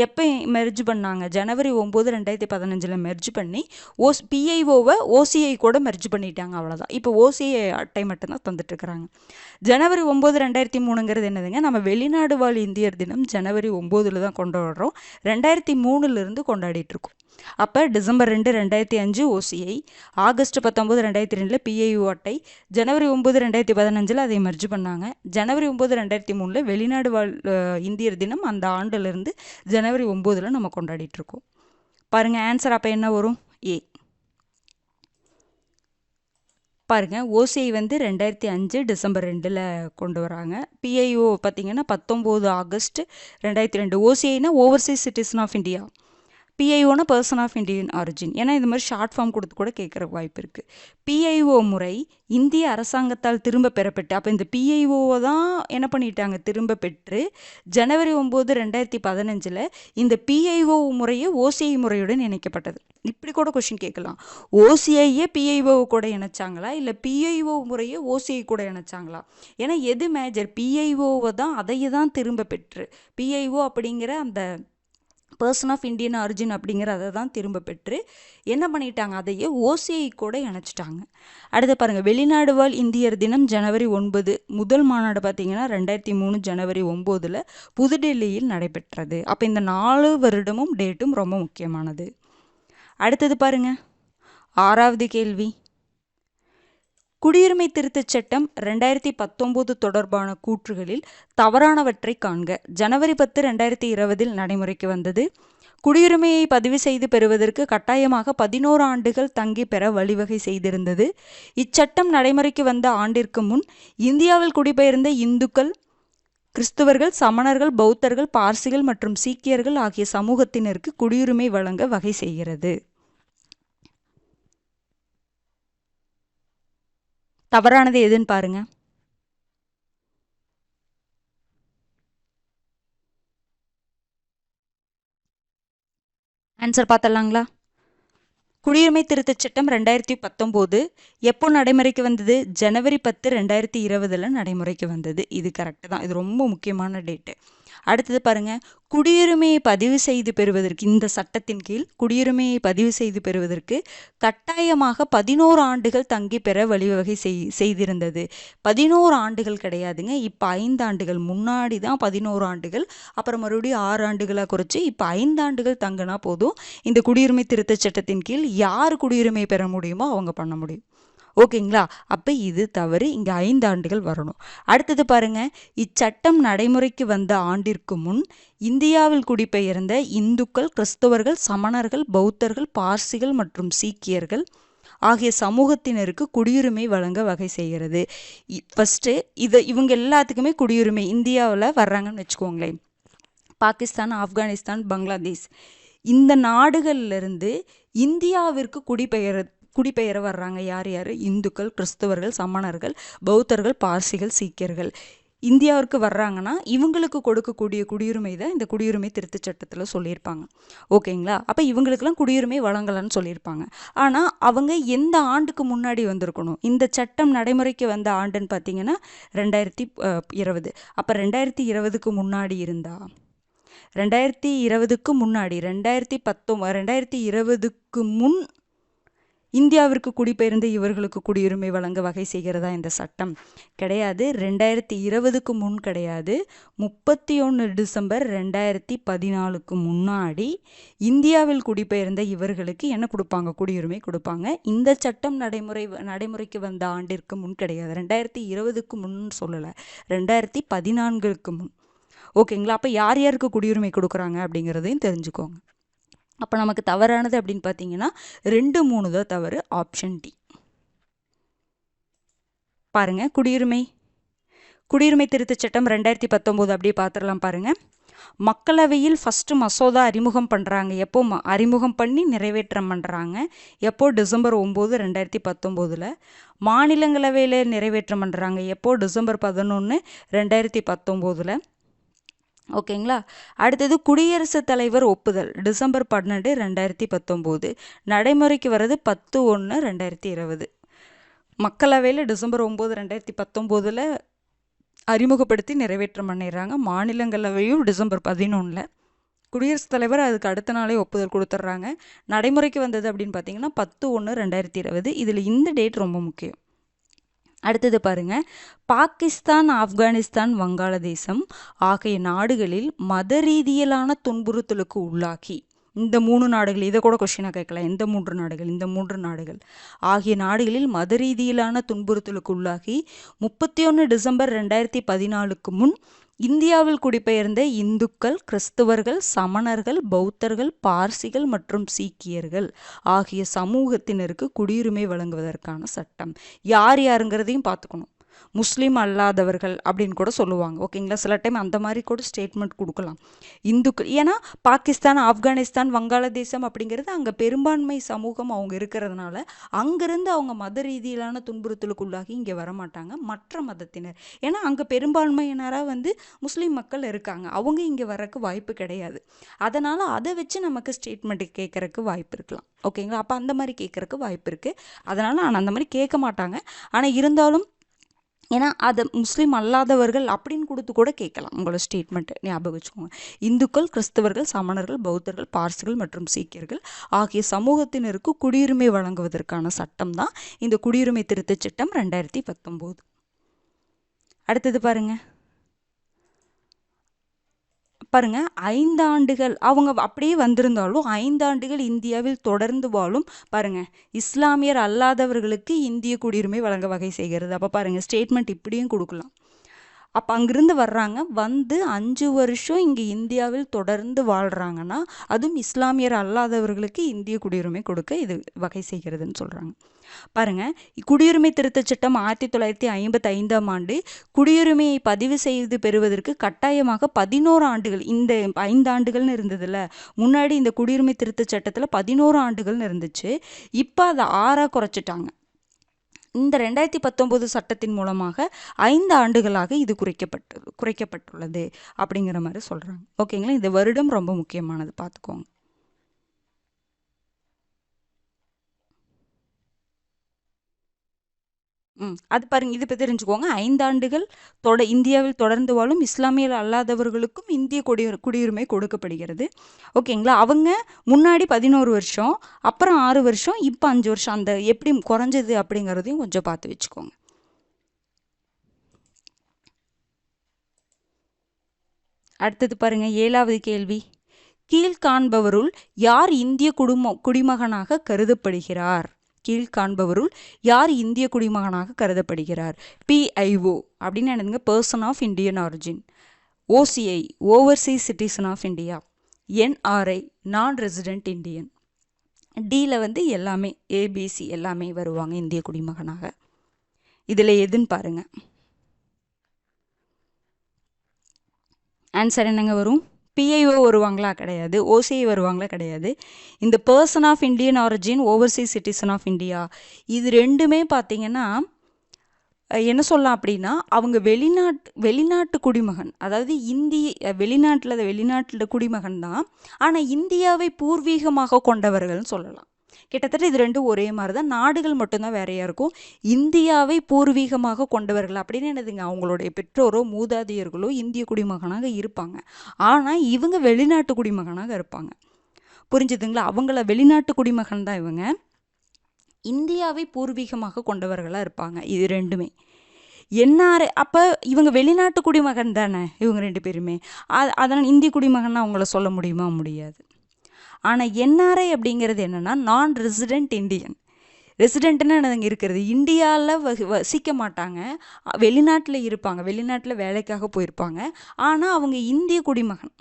எப்போ மெர்ஜ் பண்ணாங்க? ஜனவரி 9, 2015 மெர்ஜ் பண்ணி PIOவை OCI கூட மெர்ஜ் பண்ணிட்டாங்க. அவ்வளோதான். இப்போ OCI அட்டை மட்டும்தான் தந்துட்டுருக்குறாங்க. ஜனவரி 9, 2003ங்கிறது என்னதுங்க? நம்ம வெளிநாடு வாழ் இந்தியர் தினம் ஜனவரி 9 தான் கொண்டாடுறோம். 2003 கொண்டாடிட்டுருக்கோம். அப்போ டிசம்பர் 2, 2005 OCI, ஆகஸ்ட் 19, 2002 PIO அட்டை, ஜனவரி 9, 2015 அதை மெர்ஜ் பண்ணாங்க. ஜனவரி 9, 2003 வெளிநாடு வாழ் இந்தியர் தினம் அந்த ஆண்டிலிருந்து ஜனவரி 9 நம்ம கொண்டாடிட்டுருக்கோம். பாருங்கள், ஆன்சர் அப்போ என்ன வரும்? ஏ. பாருங்கள், OCI 2005 டிசம்பர் 2 கொண்டு வராங்க. PIO பார்த்தீங்கன்னா 19 ஆகஸ்ட் 2002. OCIனா ஓவர்சீஸ் சிட்டிசன் ஆஃப் இந்தியா, PIOனா பர்சன் ஆஃப் இந்தியன் ஆரிஜின். ஏன்னா இது மாதிரி ஷார்ட் ஃபார்ம் கொடுத்து கூட கேட்குற வாய்ப்பு இருக்குது. PIO முறை இந்திய அரசாங்கத்தால் திரும்ப பெறப்பட்டு, அப்போ இந்த PIOவை தான் என்ன பண்ணிட்டாங்க? திரும்ப பெற்று ஜனவரி 9, 2015 இந்த PIO முறையே OCI முறையுடன் இணைக்கப்பட்டது. இப்படி கூட கொஷின் கேட்கலாம். OCIயே PIO கூட இணைச்சாங்களா, இல்லை PIO முறையே OCI கூட இணைச்சாங்களா? ஏன்னா எது மேஜர்? PIOவை தான், அதையே தான் திரும்ப பெற்று, PIO அப்படிங்கிற அந்த பர்சன் ஆஃப் இந்தியன் ஆரிஜின் அப்படிங்கிறத தான் திரும்ப பெற்று என்ன பண்ணிட்டாங்க? அதையே OCI கூட இணைச்சிட்டாங்க. அடுத்து பாருங்கள், வெளிநாடு வாழ் இந்தியர் தினம் ஜனவரி 9. முதல் மாநாடு பார்த்தீங்கன்னா 2003 ஜனவரி 9 புதுடெல்லியில் நடைபெற்றது. அப்போ இந்த 4 வருடமும் டேட்டும் ரொம்ப முக்கியமானது. அடுத்தது பாருங்கள், ஆறாவது கேள்வி, குடியுரிமை திருத்தச் சட்டம் 2019 தொடர்பான கூற்றுகளில் தவறானவற்றை காண்க. ஜனவரி 10, 2020 நடைமுறைக்கு வந்தது. குடியுரிமையை பதிவு செய்து பெறுவதற்கு கட்டாயமாக 11 ஆண்டுகள் தங்கி பெற வழிவகை செய்திருந்தது. இச்சட்டம் நடைமுறைக்கு வந்த ஆண்டிற்கு முன் இந்தியாவில் குடிபெயர்ந்த இந்துக்கள், கிறிஸ்துவர்கள், சமணர்கள், பௌத்தர்கள், பார்சிகள் மற்றும் சீக்கியர்கள் ஆகிய சமூகத்தினருக்கு குடியுரிமை வழங்க வகை செய்கிறது. தவறானது எதுன்னு பாருங்க. ஆன்சர் பார்த்தலாங்களா? குடியுரிமை திருத்தச் சட்டம் 2019 எப்போ நடைமுறைக்கு வந்தது? ஜனவரி 10, 2020 நடைமுறைக்கு வந்தது. இது கரெக்டு தான். இது ரொம்ப முக்கியமான டேட்டு. அடுத்தது பாருங்க, குடியுரிமையை பதிவு செய்து பெறுவதற்கு, இந்த சட்டத்தின் கீழ் குடியுரிமையை பதிவு செய்து பெறுவதற்கு கட்டாயமாக 11 ஆண்டுகள் தங்கி பெற வழிவகை செய்திருந்தது. 11 ஆண்டுகள் கிடையாதுங்க. இப்போ 5 ஆண்டுகள். முன்னாடி தான் 11 ஆண்டுகள், அப்புறம் மறுபடியும் 6 ஆண்டுகளாக குறைச்சி இப்போ 5 ஆண்டுகள் தங்கினா போதும். இந்த குடியுரிமை திருத்தச் சட்டத்தின் கீழ் யார் குடியுரிமை பெற முடியுமோ அவங்க பண்ண முடியும். ஓகேங்களா? அப்போ இது தவறு. இங்கே 5 ஆண்டுகள் வரணும். அடுத்தது பாருங்க, இச்சட்டம் நடைமுறைக்கு வந்த ஆண்டிற்கு முன் இந்தியாவில் குடிபெயர்ந்த இந்துக்கள், கிறிஸ்தவர்கள், சமணர்கள், பௌத்தர்கள், பார்சிகள் மற்றும் சீக்கியர்கள் ஆகிய சமூகத்தினருக்கு குடியுரிமை வழங்க வகை செய்கிறது. ஃபஸ்ட்டு இவங்க எல்லாத்துக்குமே குடியுரிமை இந்தியாவில் வர்றாங்கன்னு வச்சுக்கோங்களேன். பாகிஸ்தான், ஆப்கானிஸ்தான், பங்களாதேஷ் இந்த நாடுகள்லேருந்து இந்தியாவிற்கு குடிபெயர வர்றாங்க. யார் யார்? இந்துக்கள், கிறிஸ்தவர்கள், சமணர்கள், பௌத்தர்கள், பார்சிகள், சீக்கியர்கள். இந்தியாவிற்கு வர்றாங்கன்னா இவங்களுக்கு கொடுக்கக்கூடிய குடியுரிமை தான் இந்த குடியுரிமை திருத்தச் சட்டத்தில் சொல்லியிருப்பாங்க. ஓகேங்களா? அப்போ இவங்களுக்கெல்லாம் குடியுரிமை வழங்கலான்னு சொல்லியிருப்பாங்க. ஆனால் அவங்க எந்த ஆண்டுக்கு முன்னாடி வந்திருக்கணும்? இந்த சட்டம் நடைமுறைக்கு வந்த ஆண்டுன்னு பார்த்தீங்கன்னா 2020. அப்போ 2020க்கு முன்னாடி இருந்தா 2020க்கு முன்னாடி 2020க்கு முன் இந்தியாவிற்கு குடிபெயர்ந்த இவர்களுக்கு குடியுரிமை வழங்க வகை செய்கிறதா இந்த சட்டம்? கிடையாது. 2020க்கு முன் கிடையாது. 31 டிசம்பர் 2014க்கு முன்னாடி இந்தியாவில் குடிபெயர்ந்த இவர்களுக்கு என்ன கொடுப்பாங்க? குடியுரிமை கொடுப்பாங்க. இந்த சட்டம் நடைமுறைக்கு வந்த ஆண்டிற்கு முன் கிடையாது. 2020க்கு முன் சொல்லலை, 2014க்கு முன். ஓகேங்களா? அப்போ யார் யாருக்கு குடியுரிமை கொடுக்குறாங்க அப்படிங்கிறதையும் தெரிஞ்சுக்கோங்க. அப்போ நமக்கு தவறானது அப்படின்னு பார்த்தீங்கன்னா 2, 3 தான் தவறு. Option D. பாருங்க, குடியுரிமை திருத்தச் சட்டம் 2019 அப்படியே பார்த்துடலாம். பாருங்க, மக்களவையில் ஃபஸ்ட்டு மசோதா அறிமுகம் பண்ணுறாங்க. எப்போ அறிமுகம் பண்ணி நிறைவேற்றம் பண்ணுறாங்க? எப்போ? டிசம்பர் 9, 2019. மாநிலங்களவையில் நிறைவேற்றம் பண்ணுறாங்க. எப்போ? டிசம்பர் 11, 2019. ஓகேங்களா? அடுத்தது குடியரசுத் தலைவர் ஒப்புதல் டிசம்பர் 12, 2019. நடைமுறைக்கு வர்றது 10/1, 2020. மக்களவையில் டிசம்பர் 9, 2019 அறிமுகப்படுத்தி நிறைவேற்றம் பண்ணிடுறாங்க. மாநிலங்களவையும் டிசம்பர் 11. குடியரசுத் தலைவர் அதுக்கு அடுத்த நாளே ஒப்புதல் கொடுத்துட்றாங்க. நடைமுறைக்கு வந்தது அப்படின்னு பார்த்தீங்கன்னா 10/1, 2020. இதில் இந்த டேட் ரொம்ப முக்கியம். அடுத்தது பாருங்க, பாகிஸ்தான், ஆப்கானிஸ்தான், வங்காளதேசம் ஆகிய நாடுகளில் மத ரீதியிலான துன்புறுத்தலுக்கு உள்ளாகி, இந்த 3 நாடுகள், இதை கூட கொஸ்டினாக கேட்கலாம். எந்த 3 நாடுகள்? இந்த 3 நாடுகள் ஆகிய நாடுகளில் மத ரீதியிலான துன்புறுத்தலுக்கு உள்ளாகி 31 டிசம்பர் 2014க்கு முன் இந்தியாவில் குடிபெயர்ந்த இந்துக்கள், கிறிஸ்தவர்கள், சமணர்கள், பௌத்தர்கள், பார்சிகள் மற்றும் சீக்கியர்கள் ஆகிய சமூகத்தினருக்கு குடியுரிமை வழங்குவதற்கான சட்டம். யார் யாருங்கிறதையும் பார்த்துக்கணும். முஸ்லீம் அல்லாதவர்கள் அப்படின்னு கூட சொல்லுவாங்க. ஓகேங்களா? சில டைம் அந்த மாதிரி கூட ஸ்டேட்மெண்ட் கொடுக்கலாம். இந்துக்கள், ஏன்னா பாகிஸ்தான், ஆப்கானிஸ்தான், வங்காளதேசம் அப்படிங்கிறது அங்கே பெரும்பான்மை சமூகம் அவங்க இருக்கிறதுனால அங்கேருந்து அவங்க மத ரீதியிலான துன்புறுத்தலுக்குள்ளாகி இங்கே வரமாட்டாங்க. மற்ற மதத்தினர், ஏன்னா அங்கே பெரும்பான்மையினராக முஸ்லீம் மக்கள் இருக்காங்க, அவங்க இங்கே வரக்கு வாய்ப்பு கிடையாது. அதனால் அதை வச்சு நமக்கு ஸ்டேட்மெண்ட் கேட்குறக்கு வாய்ப்பு இருக்கலாம். ஓகேங்களா? அப்போ அந்த மாதிரி கேட்குறக்கு வாய்ப்பு இருக்குது. அதனால் நான் அந்த மாதிரி கேட்க மாட்டாங்க. ஆனால் இருந்தாலும், ஏன்னா அதை முஸ்லீம் அல்லாதவர்கள் அப்படின்னு கொடுத்து கூட கேட்கலாம். உங்களோட ஸ்டேட்மெண்ட்டு ஞாபகம் வச்சுக்கோங்க. இந்துக்கள், கிறிஸ்தவர்கள், சமணர்கள், பௌத்தர்கள், பார்சிகள் மற்றும் சீக்கியர்கள் ஆகிய சமூகத்தினருக்கு குடியுரிமை வழங்குவதற்கான சட்டம் தான் இந்த குடியுரிமை திருத்தச் சட்டம் 2019. அடுத்தது பாருங்க, பாருங்க 5 ஆண்டுகள் அவங்க அப்படியே வந்திருந்தாலும் 5 ஆண்டுகள் இந்தியாவில் தொடர்ந்து வாழும் பாருங்க இஸ்லாமியர் அல்லாதவர்களுக்கு இந்திய குடியுரிமை வழங்க வகை செய்கிறது. அப்போ பாருங்க ஸ்டேட்மெண்ட் இப்படியும் கொடுக்கலாம். அப்போ அங்கிருந்து வர்றாங்க, வந்து 5 வருஷம் இங்கே இந்தியாவில் தொடர்ந்து வாழ்கிறாங்கன்னா அதுவும் இஸ்லாமியர் அல்லாதவர்களுக்கு இந்திய குடியுரிமை கொடுக்க இது வகை செய்கிறதுன்னு சொல்கிறாங்க. பாருங்க குடியுரிமை திருத்தச் சட்டம் 1955ஆம் ஆண்டு குடியுரிமையை பதிவு செய்து பெறுவதற்கு கட்டாயமாக 11 ஆண்டுகள், இந்த 5 ஆண்டுகள்னு இருந்ததுல முன்னாடி இந்த குடியுரிமை திருத்தச் சட்டத்தில் 11 ஆண்டுகள்னு இருந்துச்சு. இப்போ அதை 6ஆக குறைச்சிட்டாங்க. இந்த 2019 சட்டத்தின் மூலமாக 5 ஆண்டுகளாக இது குறைக்கப்பட்டுள்ளது அப்படிங்கிற மாதிரி சொல்கிறாங்க. ஓகேங்களா, இந்த வருடம் ரொம்ப முக்கியமானது, பார்த்துக்கோங்க. அது பாருங்க, இது பற்றி தெரிஞ்சுக்கோங்க. 5 ஆண்டுகள் இந்தியாவில் தொடர்ந்து வாழும் இஸ்லாமியர் அல்லாதவர்களுக்கும் இந்திய குடியுரிமை கொடுக்கப்படுகிறது. ஓகேங்களா, அவங்க முன்னாடி 11 வருஷம், அப்புறம் 6 வருஷம், இப்போ 5 வருஷம், அந்த எப்படி குறைஞ்சது அப்படிங்கிறதையும் கொஞ்சம் பார்த்து வச்சுக்கோங்க. அடுத்தது பாருங்க 7வது கேள்வி. கீழ்காண்பவருள் யார் இந்திய குடிமகனாக கருதப்படுகிறார்? கீழ்காண்பவருள் யார் இந்திய குடிமகனாக கருதப்படுகிறார்? PIO அப்படின்னு என்னதுங்க? Person of Indian origin. OCI overseas citizen of India. NRI non resident Indian. டியில் வந்து எல்லாமே ABC எல்லாமே வருவாங்க இந்திய குடிமகனாக. இதில் எதுன்னு பாருங்க. ஆன்சர் என்னங்க வரும்? PIO வருவாங்களா? கிடையாது. OCI வருவாங்களா? கிடையாது. இந்த person of Indian origin, overseas citizen of India, இது ரெண்டுமே பார்த்தீங்கன்னா என்ன சொல்லலாம் அப்படின்னா அவங்க வெளிநாட்டு குடிமகன், அதாவது வெளிநாட்டில் குடிமகன் தான், ஆனால் இந்தியாவை பூர்வீகமாக கொண்டவர்கள்னு சொல்லலாம். கிட்டத்தட்ட இது ரெண்டும் ஒரே மாதிரி தான், நாடுகள் மட்டும்தான் வேறையாக இருக்கும். இந்தியாவை பூர்வீகமாக கொண்டவர்கள் அப்படின்னு என்னதுங்க? அவங்களுடைய பெற்றோரோ மூதாதையர்களோ இந்திய குடிமகனாக இருப்பாங்க, ஆனால் இவங்க வெளிநாட்டு குடிமகனாக இருப்பாங்க. புரிஞ்சுதுங்களா? அவங்கள வெளிநாட்டு குடிமகன் தான் இவங்க, இந்தியாவை பூர்வீகமாக கொண்டவர்களாக இருப்பாங்க. இது ரெண்டுமே NRI. அப்போ இவங்க வெளிநாட்டு குடிமகன் தானே இவங்க 2 பேருமே, அதனால் இந்திய குடிமகன் அவங்கள சொல்ல முடியுமா? முடியாது. ஆனால் NRI அப்படிங்கிறது என்னென்னா நான் ரெசிடென்ட் இந்தியன். ரெசிடென்ட்னா என்னதுங்க? இருக்கிறது இந்தியாவில் வசிக்க மாட்டாங்க, வெளிநாட்டில் இருப்பாங்க, வெளிநாட்டில் வேலைக்காக போயிருப்பாங்க, ஆனால் அவங்க இந்திய குடிமகன்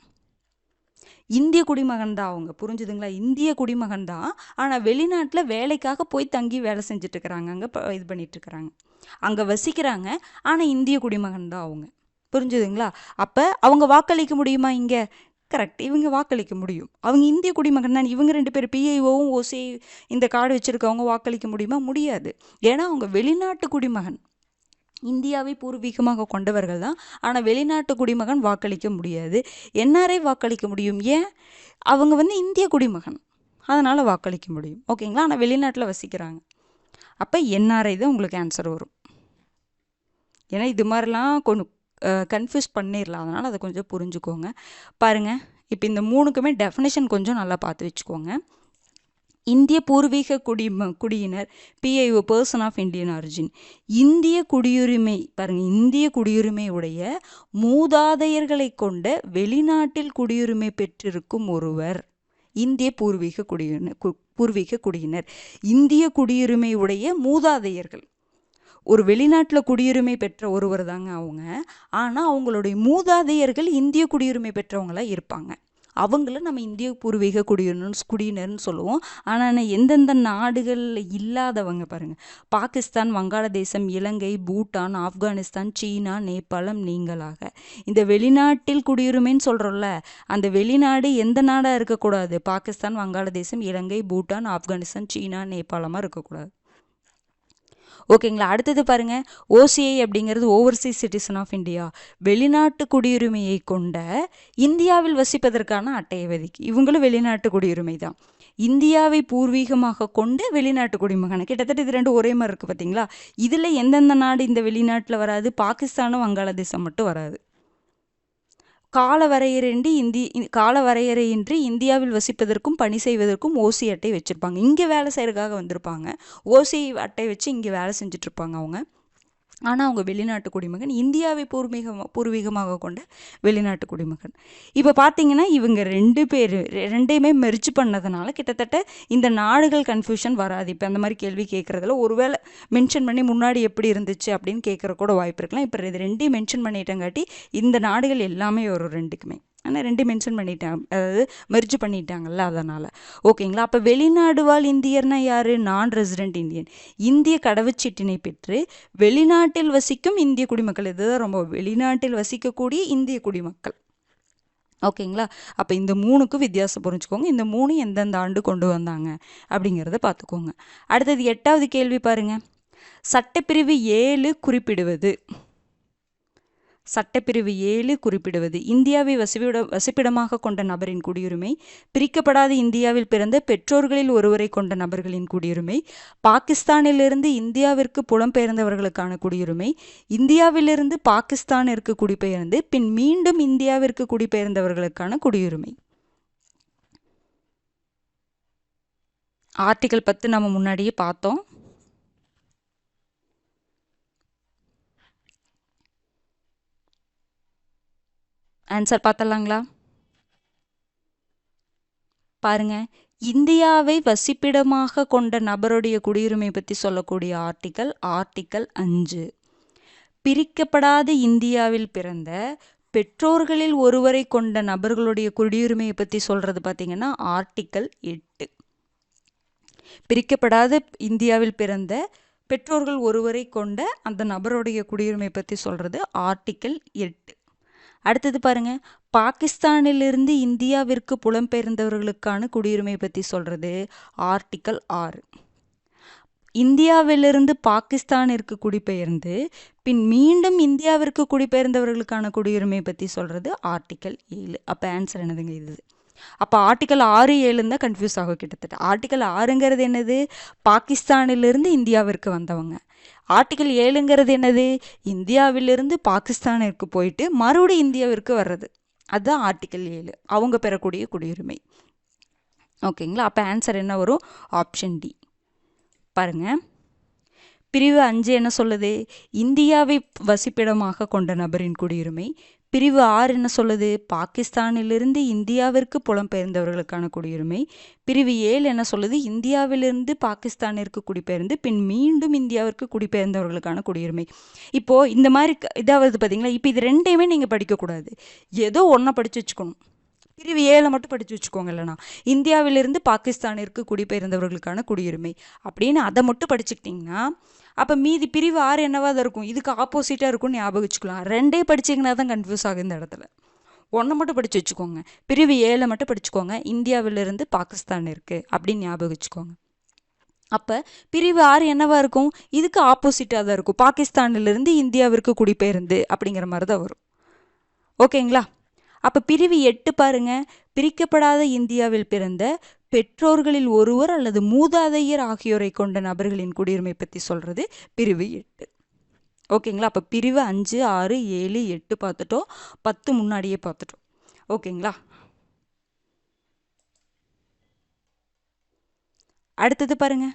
தான் அவங்க. புரிஞ்சுதுங்களா? இந்திய குடிமகன் தான், ஆனால் வெளிநாட்டில் வேலைக்காக போய் தங்கி வேலை செஞ்சுட்டு இருக்கிறாங்க, அங்கே இது பண்ணிட்டு இருக்கிறாங்க, அங்கே வசிக்கிறாங்க, ஆனால் இந்திய குடிமகன் தான் அவங்க. புரிஞ்சுதுங்களா? அப்போ அவங்க வாக்களிக்க முடியுமா? இங்கே கரெக்ட், இவங்க வாக்களிக்க முடியும். அவங்க இந்திய குடிமகன் தான். இவங்க 2 பேர் PIOவும் OCI இந்த கார்டு வச்சுருக்கவங்க வாக்களிக்க முடியுமா? முடியாது. ஏன்னா அவங்க வெளிநாட்டு குடிமகன், இந்தியாவை பூர்வீகமாக கொண்டவர்கள் தான், ஆனால் வெளிநாட்டு குடிமகன் வாக்களிக்க முடியாது. NRI வாக்களிக்க முடியும். ஏன்? அவங்க வந்து இந்திய குடிமகன், அதனால் வாக்களிக்க முடியும். ஓகேங்களா? ஆனால் வெளிநாட்டில் வசிக்கிறாங்க. அப்போ NRI தான் உங்களுக்கு ஆன்சர் வரும். ஏன்னா இது மாதிரிலாம் கொஞ்சம் கன்ஃபியூஸ் பண்ணிடலாம், அதனால் அதை கொஞ்சம் புரிஞ்சுக்கோங்க. பாருங்கள், இப்போ இந்த 3க்குமே டெஃபினேஷன் கொஞ்சம் நல்லா பார்த்து வச்சுக்கோங்க. இந்திய பூர்வீக குடியினர், PIO person of Indian origin. இந்திய குடியுரிமை பாருங்கள், இந்திய குடியுரிமை உடைய மூதாதையர்களை கொண்ட வெளிநாட்டில் குடியுரிமை பெற்றிருக்கும் ஒருவர் இந்திய பூர்வீக குடியினர். இந்திய குடியுரிமை உடைய மூதாதையர்கள், ஒரு வெளிநாட்டில் குடியுரிமை பெற்ற ஒருவர் தாங்க அவங்க, ஆனால் அவங்களுடைய மூதாதையர்கள் இந்திய குடியுரிமை பெற்றவங்களாக இருப்பாங்க. அவங்கள நம்ம இந்திய பூர்வீக குடியினர்னு சொல்லுவோம். ஆனால் எந்தெந்த நாடுகளில் இல்லாதவங்க பாருங்கள், பாகிஸ்தான், வங்காளதேசம், இலங்கை, பூட்டான், ஆப்கானிஸ்தான், சீனா, நேபாளம் நீங்களாக. இந்த வெளிநாட்டில் குடியுரிமைன்னு சொல்கிறோம்ல, அந்த வெளிநாடு எந்த நாடாக இருக்கக்கூடாது? பாகிஸ்தான், வங்காளதேசம், இலங்கை, பூட்டான், ஆப்கானிஸ்தான், சீனா, நேபாளமாக இருக்கக்கூடாது. ஓகேங்களா? அடுத்தது பாருங்கள், OCI அப்படிங்கிறது ஓவர்சீஸ் சிட்டிசன் ஆஃப் இந்தியா, வெளிநாட்டு குடியுரிமையை கொண்ட இந்தியாவில் வசிப்பதற்கான அட்டையை இவங்களும் வெளிநாட்டு குடியுரிமை தான். இந்தியாவை பூர்வீகமாக கொண்டு வெளிநாட்டு குடிமகன், கிட்டத்தட்ட இது ரெண்டும் ஒரே மாதிரி இருக்குது பார்த்தீங்களா? இதில் எந்தெந்த நாடு இந்த வெளிநாட்டில் வராது? பாகிஸ்தானும் வங்காளதேசம் மட்டும் வராது. காலவரையறையின்றி இந்தியாவில் வசிப்பதற்கும் பணி செய்வதற்கும் OCI அட்டை வச்சுருப்பாங்க. இங்கே வேலை செய்கிறதுக்காக வந்திருப்பாங்க, OCI அட்டை வச்சு இங்கே வேலை செஞ்சிட்ருப்பாங்க அவங்க. ஆனால் அவங்க வெளிநாட்டு குடிமகன், இந்தியாவை பூர்வீகமாக கொண்ட வெளிநாட்டு குடிமகன். இப்போ பார்த்தீங்கன்னா இவங்க 2 பேர் ரெண்டையுமே மெர்ஜ் பண்ணதுனால கிட்டத்தட்ட இந்த நாடுகள் கன்ஃபியூஷன் வராது. இப்போ அந்த மாதிரி கேள்வி கேட்குறதுல ஒருவேளை மென்ஷன் பண்ணி முன்னாடி எப்படி இருந்துச்சு அப்படின்னு கேட்குற கூட வாய்ப்பு இருக்கலாம். இப்போ இது 2ஐயும் மென்ஷன் பண்ணிட்டங்காட்டி இந்த நாடுகள் எல்லாமே வரும் 2க்குமே. ஆனால் 2 மென்ஷன் பண்ணிட்டாங்க, அதாவது மெர்ஜ் பண்ணிட்டாங்கல்ல, அதனால். ஓகேங்களா. அப்போ வெளிநாடு வாழ் இந்தியர்னா யார்? நான் ரெசிடென்ட் இந்தியன். இந்திய கடவுச்சீட்டினை பெற்று வெளிநாட்டில் வசிக்கும் இந்திய குடிமக்கள். இதுதான் ரொம்ப, வெளிநாட்டில் வசிக்கக்கூடிய இந்திய குடிமக்கள். ஓகேங்களா. அப்போ இந்த 3க்கும் வித்தியாசம் புரிஞ்சுக்கோங்க. இந்த 3 எந்தெந்த ஆண்டு கொண்டு வந்தாங்க அப்படிங்கிறத பார்த்துக்கோங்க. அடுத்தது 8வது கேள்வி பாருங்க. சட்டப்பிரிவு 7 குறிப்பிடுவது. சட்டப்பிரிவு 7 குறிப்பிடுவது இந்தியாவை வசிப்பிடமாக கொண்ட நபரின் குடியுரிமை, பிரிக்கப்படாத இந்தியாவில் பிறந்த பெற்றோர்களில் ஒருவரை கொண்ட நபர்களின் குடியுரிமை, பாகிஸ்தானிலிருந்து இந்தியாவிற்கு புலம்பெயர்ந்தவர்களுக்கான குடியுரிமை, இந்தியாவிலிருந்து பாகிஸ்தானிற்கு குடிபெயர்ந்து பின் மீண்டும் இந்தியாவிற்கு குடிபெயர்ந்தவர்களுக்கான குடியுரிமை. ஆர்டிகல் 10 நம்ம முன்னாடியே பார்த்தோம். ஆன்சர் பார்த்தலாங்களா? பாருங்க, இந்தியாவை வசிப்பிடமாக கொண்ட நபருடைய குடியுரிமை பற்றி சொல்லக்கூடிய ஆர்டிக்கல் 5. பிரிக்கப்படாத இந்தியாவில் பிறந்த பெற்றோர்களில் ஒருவரை கொண்ட நபர்களுடைய குடியுரிமையை பற்றி சொல்றது பார்த்தீங்கன்னா ஆர்டிக்கல் 8. பிரிக்கப்படாத இந்தியாவில் பிறந்த பெற்றோர்கள் ஒருவரை கொண்ட அந்த நபருடைய குடியுரிமை பற்றி சொல்றது ஆர்டிக்கல் 8. அடுத்தது பாருங்க, பாகிஸ்தானிலிருந்து இந்தியாவிற்கு புலம்பெயர்ந்தவர்களுக்கான குடியுரிமை பற்றி சொல்றது ஆர்டிக்கல் 6. இந்தியாவிலிருந்து பாகிஸ்தானிற்கு குடிபெயர்ந்து பின் மீண்டும் இந்தியாவிற்கு குடிபெயர்ந்தவர்களுக்கான குடியுரிமை பற்றி சொல்றது ஆர்டிக்கல் 7. அப்போ ஆன்சர் என்னதுங்க இது? அப்போ ஆர்டிக்கல் 6, 7 தான் கன்ஃபியூஸ் ஆகும் கிட்டத்தட்ட. ஆர்டிக்கல் 6ங்கிறது என்னது? பாகிஸ்தானிலிருந்து இந்தியாவிற்கு வந்தவங்க. ஆர்டிக்கல் 7ங்கிறது என்னது? இந்தியாவிலிருந்து பாகிஸ்தானிற்கு போயிட்டு மறுபடியும் இந்தியாவிற்கு வர்றது. அதுதான் ஆர்டிக்கல் 7, அவங்க பெறக்கூடிய குடியுரிமை. ஓகேங்களா. அப்போ ஆன்சர் என்ன வரும்? Option D. பாருங்க, பிரிவு 5 என்ன சொல்லுது? இந்தியாவை வசிப்பிடமாக கொண்ட நபரின் குடியுரிமை. பிரிவு 6 என்ன சொல்லுது? பாகிஸ்தானிலிருந்து இந்தியாவிற்கு புலம்பெயர்ந்தவர்களுக்கான குடியுரிமை. பிரிவு 7 என்ன சொல்லுது? இந்தியாவிலிருந்து பாகிஸ்தானிற்கு குடிபெயர்ந்து பின் மீண்டும் இந்தியாவிற்கு குடிபெயர்ந்தவர்களுக்கான குடியுரிமை. இப்போது இந்த மாதிரி இதாவது பார்த்தீங்களா? இப்போ இது 2ஐயுமே நீங்கள் படிக்கக்கூடாது, ஏதோ ஒன்றை படித்து வச்சுக்கணும். பிரிவு 7 மட்டும் படித்து வச்சுக்கோங்க. இல்லைனா இந்தியாவிலிருந்து பாகிஸ்தானிற்கு குடிபெயர்ந்தவர்களுக்கான குடியுரிமை அப்படின்னு அதை மட்டும் படிச்சுக்கிட்டிங்கன்னா அப்போ மீதி பிரிவு 6 என்னவா தான் இருக்கும்? இதுக்கு ஆப்போசிட்டாக இருக்கும்னு ஞாபகம் வச்சுக்கலாம். 2 படிச்சிங்கன்னா தான் கன்ஃபியூஸ் ஆகும் இந்த இடத்துல. 1 மட்டும் படித்து வச்சுக்கோங்க. பிரிவு 7 மட்டும் படிச்சுக்கோங்க, இந்தியாவிலிருந்து பாகிஸ்தானிற்கு அப்படின்னு ஞாபகம் வச்சுக்கோங்க. அப்போ பிரிவு 6 என்னவா இருக்கும்? இதுக்கு ஆப்போசிட்டாக தான் இருக்கும். பாகிஸ்தானிலிருந்து இந்தியாவிற்கு குடிபெயர்ந்து அப்படிங்கிற மாதிரி தான் வரும். ஓகேங்களா. அப்போ பிரிவு 8 பாருங்க, பிரிக்கப்படாத இந்தியாவில் பிறந்த பெற்றோர்களில் ஒருவர் அல்லது மூதாதையர் ஆகியோரை கொண்ட நபர்களின் குடியுரிமை பற்றி சொல்றது பிரிவு 8. ஓகேங்களா. அப்போ பிரிவு 5, 6, 7, 8 பார்த்துட்டோம், 10 முன்னாடியே பார்த்துட்டோம். ஓகேங்களா. அடுத்தது பாருங்க,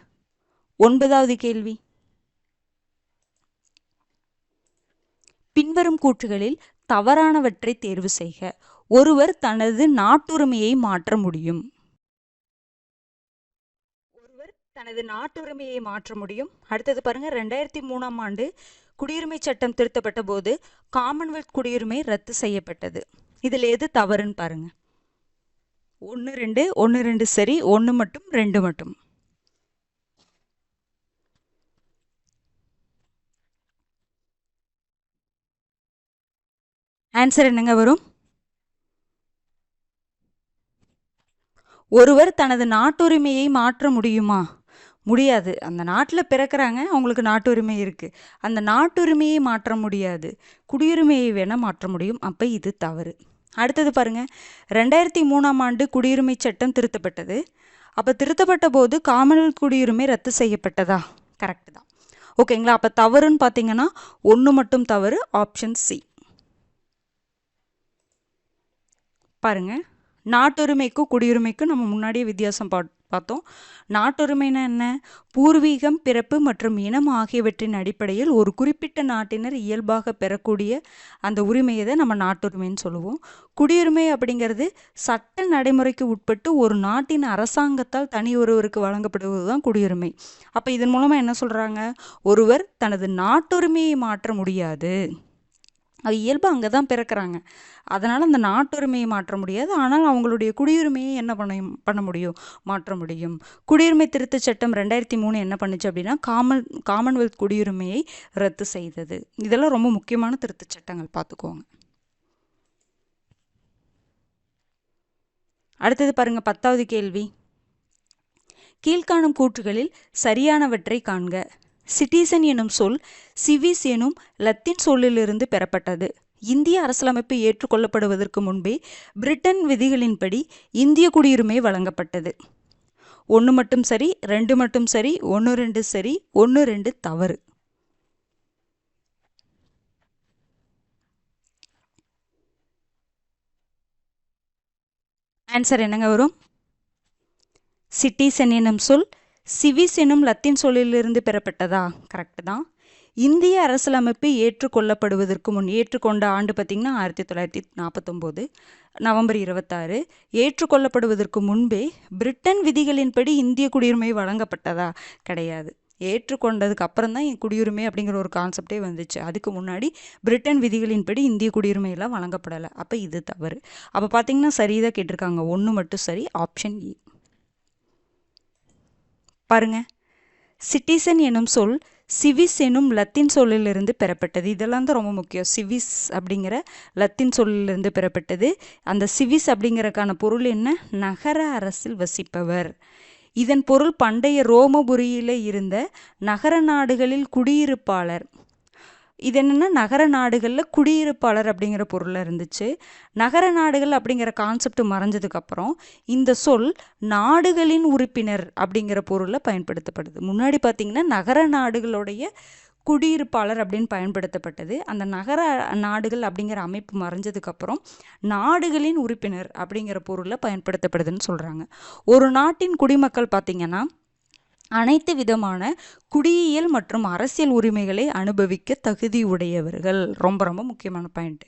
9வது கேள்வி. பின்வரும் கூற்றுகளில் தவறானவற்றை தேர்வு செய்க. ஒருவர் தனது நாட்டுரிமையை மாற்ற முடியும். தனது நாட்டுரிமையை மாற்ற முடியும். அடுத்தது பாருங்க, 2003ஆம் ஆண்டு குடியுரிமை சட்டம் திருத்தப்பட்ட போது காமன்வெல்த் குடியுரிமை ரத்து செய்யப்பட்டது. இதில் எது தவறுன்னு பாருங்க. 1, 2 சரி, 1 மட்டும் 2 மட்டும். ஆன்சர் என்னங்க வரும்? ஒருவர் தனது நாட்டுரிமையை மாற்ற முடியுமா? முடியாது. அந்த நாட்டில் பிறக்கிறாங்க, அவங்களுக்கு நாட்டுரிமை இருக்குது. அந்த நாட்டுரிமையை மாற்ற முடியாது, குடியுரிமையை வேணால் மாற்ற முடியும். அப்போ இது தவறு. அடுத்தது பாருங்கள், 2003ஆம் ஆண்டு குடியுரிமை சட்டம் திருத்தப்பட்டது. அப்போ திருத்தப்பட்ட போது காமன்வெல்த் குடியுரிமை ரத்து செய்யப்பட்டதா? கரெக்டு தான். ஓகேங்களா. அப்போ தவறுன்னு பார்த்தீங்கன்னா 1 மட்டும் தவறு, ஆப்ஷன் சி. பாருங்கள், நாட்டுரிமைக்கும் குடியுரிமைக்கும் நம்ம முன்னாடியே வித்தியாசம் பார்த்தோம். நாட்டுரிமைனா என்ன? பூர்வீகம், பிறப்பு மற்றும் இனம் ஆகியவற்றின் அடிப்படையில் ஒரு குறிப்பிட்ட நாட்டினர் இயல்பாக பெறக்கூடிய அந்த உரிமையை தான் நம்ம நாட்டுரிமைன்னு சொல்லுவோம். குடியுரிமை அப்படிங்கிறது சட்ட நடைமுறைக்கு உட்பட்டு ஒரு நாட்டின் அரசாங்கத்தால் தனி ஒருவருக்கு வழங்கப்படுவது தான் குடியுரிமை. அப்போ இதன் மூலமாக என்ன சொல்கிறாங்க? ஒருவர் தனது நாட்டுரிமையை மாற்ற முடியாது. அது இயல்பு அங்கே தான் பிறக்கிறாங்க. அதனால் அந்த நாட்டுரிமையை மாற்ற முடியாது. ஆனால் அவங்களுடைய குடியுரிமையை என்ன பண்ண முடியும்? மாற்ற முடியும். குடியுரிமை திருத்தச் சட்டம் 2003 என்ன பண்ணுச்சு அப்படின்னா காமன்வெல்த் குடியுரிமையை ரத்து செய்தது. இதெல்லாம் ரொம்ப முக்கியமான திருத்தச் சட்டங்கள், பார்த்துக்கோங்க. அடுத்தது பாருங்க, 10வது கேள்வி. கீழ்காணும் கூற்றுகளில் சரியானவற்றை காண்க. சிட்டிசன் எனும் சொல் சிவிஸ் எனும் லத்தீன் சொல்லிலிருந்து பெறப்பட்டது. இந்திய அரசியலமைப்பு ஏற்றுக்கொள்ளப்படுவதற்கு முன்பே பிரிட்டன் விதிகளின்படி இந்திய குடியுரிமை வழங்கப்பட்டது. 1 மட்டும் சரி, 2 மட்டும் சரி, 1 2 சரி, 1 2 தவறு. ஆன்சர் என்னங்க வரும்? சிட்டிசன் எனும் சொல் சிவிஸ் எனும் லத்தீன் சொல்லிலிருந்து பெறப்பட்டதா? கரெக்டு தான். இந்திய அரசியலமைப்பு ஏற்றுக்கொள்ளப்படுவதற்கு முன், ஏற்றுக்கொண்ட ஆண்டு பார்த்திங்கன்னா 1949 நவம்பர் 26. ஏற்றுக்கொள்ளப்படுவதற்கு முன்பே பிரிட்டன் விதிகளின்படி இந்திய குடியுரிமை வழங்கப்பட்டதா? கிடையாது. ஏற்றுக்கொண்டதுக்கு அப்புறம் தான் குடியுரிமை அப்படிங்கிற ஒரு கான்செப்டே வந்துச்சு. அதுக்கு முன்னாடி பிரிட்டன் விதிகளின்படி இந்திய குடியுரிமையெல்லாம் வழங்கப்படலை. அப்போ இது தவறு. அப்போ பார்த்தீங்கன்னா சரிதான் கேட்டிருக்காங்க. 1 மட்டும் சரி, ஆப்ஷன் இ. பாருங்க, சிட்டிசன் எனும் சொல் சிவிஸ் எனும் லத்தீன் சொல்லிலிருந்து பெறப்பட்டது. இதெல்லாம் தான் ரொம்ப முக்கியம். சிவிஸ் அப்படிங்கிற லத்தீன் சொல்லிலிருந்து பெறப்பட்டது. அந்த சிவிஸ் அப்படிங்கிறக்கான பொருள் என்ன? நகர அரசில் வசிப்பவர். இதன் பொருள் பண்டைய ரோமபுரியில் இருந்த நகர நாடுகளில் குடியிருப்பாளர். இது என்னென்னா நகர நாடுகளில் குடியிருப்பாளர் அப்படிங்கிற பொருளில் இருந்துச்சு. நகர நாடுகள் அப்படிங்கிற கான்செப்ட் மறைஞ்சதுக்கப்புறம் இந்த சொல் நாடுகளின் உறுப்பினர் அப்படிங்கிற பொருளில் பயன்படுத்தப்படுது. முன்னாடி பார்த்திங்கன்னா நகர நாடுகளுடைய குடியிருப்பாளர் அப்படின்னு பயன்படுத்தப்பட்டது. அந்த நகர நாடுகள் அப்படிங்கிற அமைப்பு மறைஞ்சதுக்கப்புறம் நாடுகளின் உறுப்பினர் அப்படிங்கிற பொருளில் பயன்படுத்தப்படுதுன்னு சொல்கிறாங்க. ஒரு நாட்டின் குடிமக்கள் பார்த்திங்கன்னா அனைத்து விதமான குடியியல் மற்றும் அரசியல் உரிமைகளை அனுபவிக்க தகுதி உடையவர்கள். ரொம்ப ரொம்ப முக்கியமான பாயிண்ட்.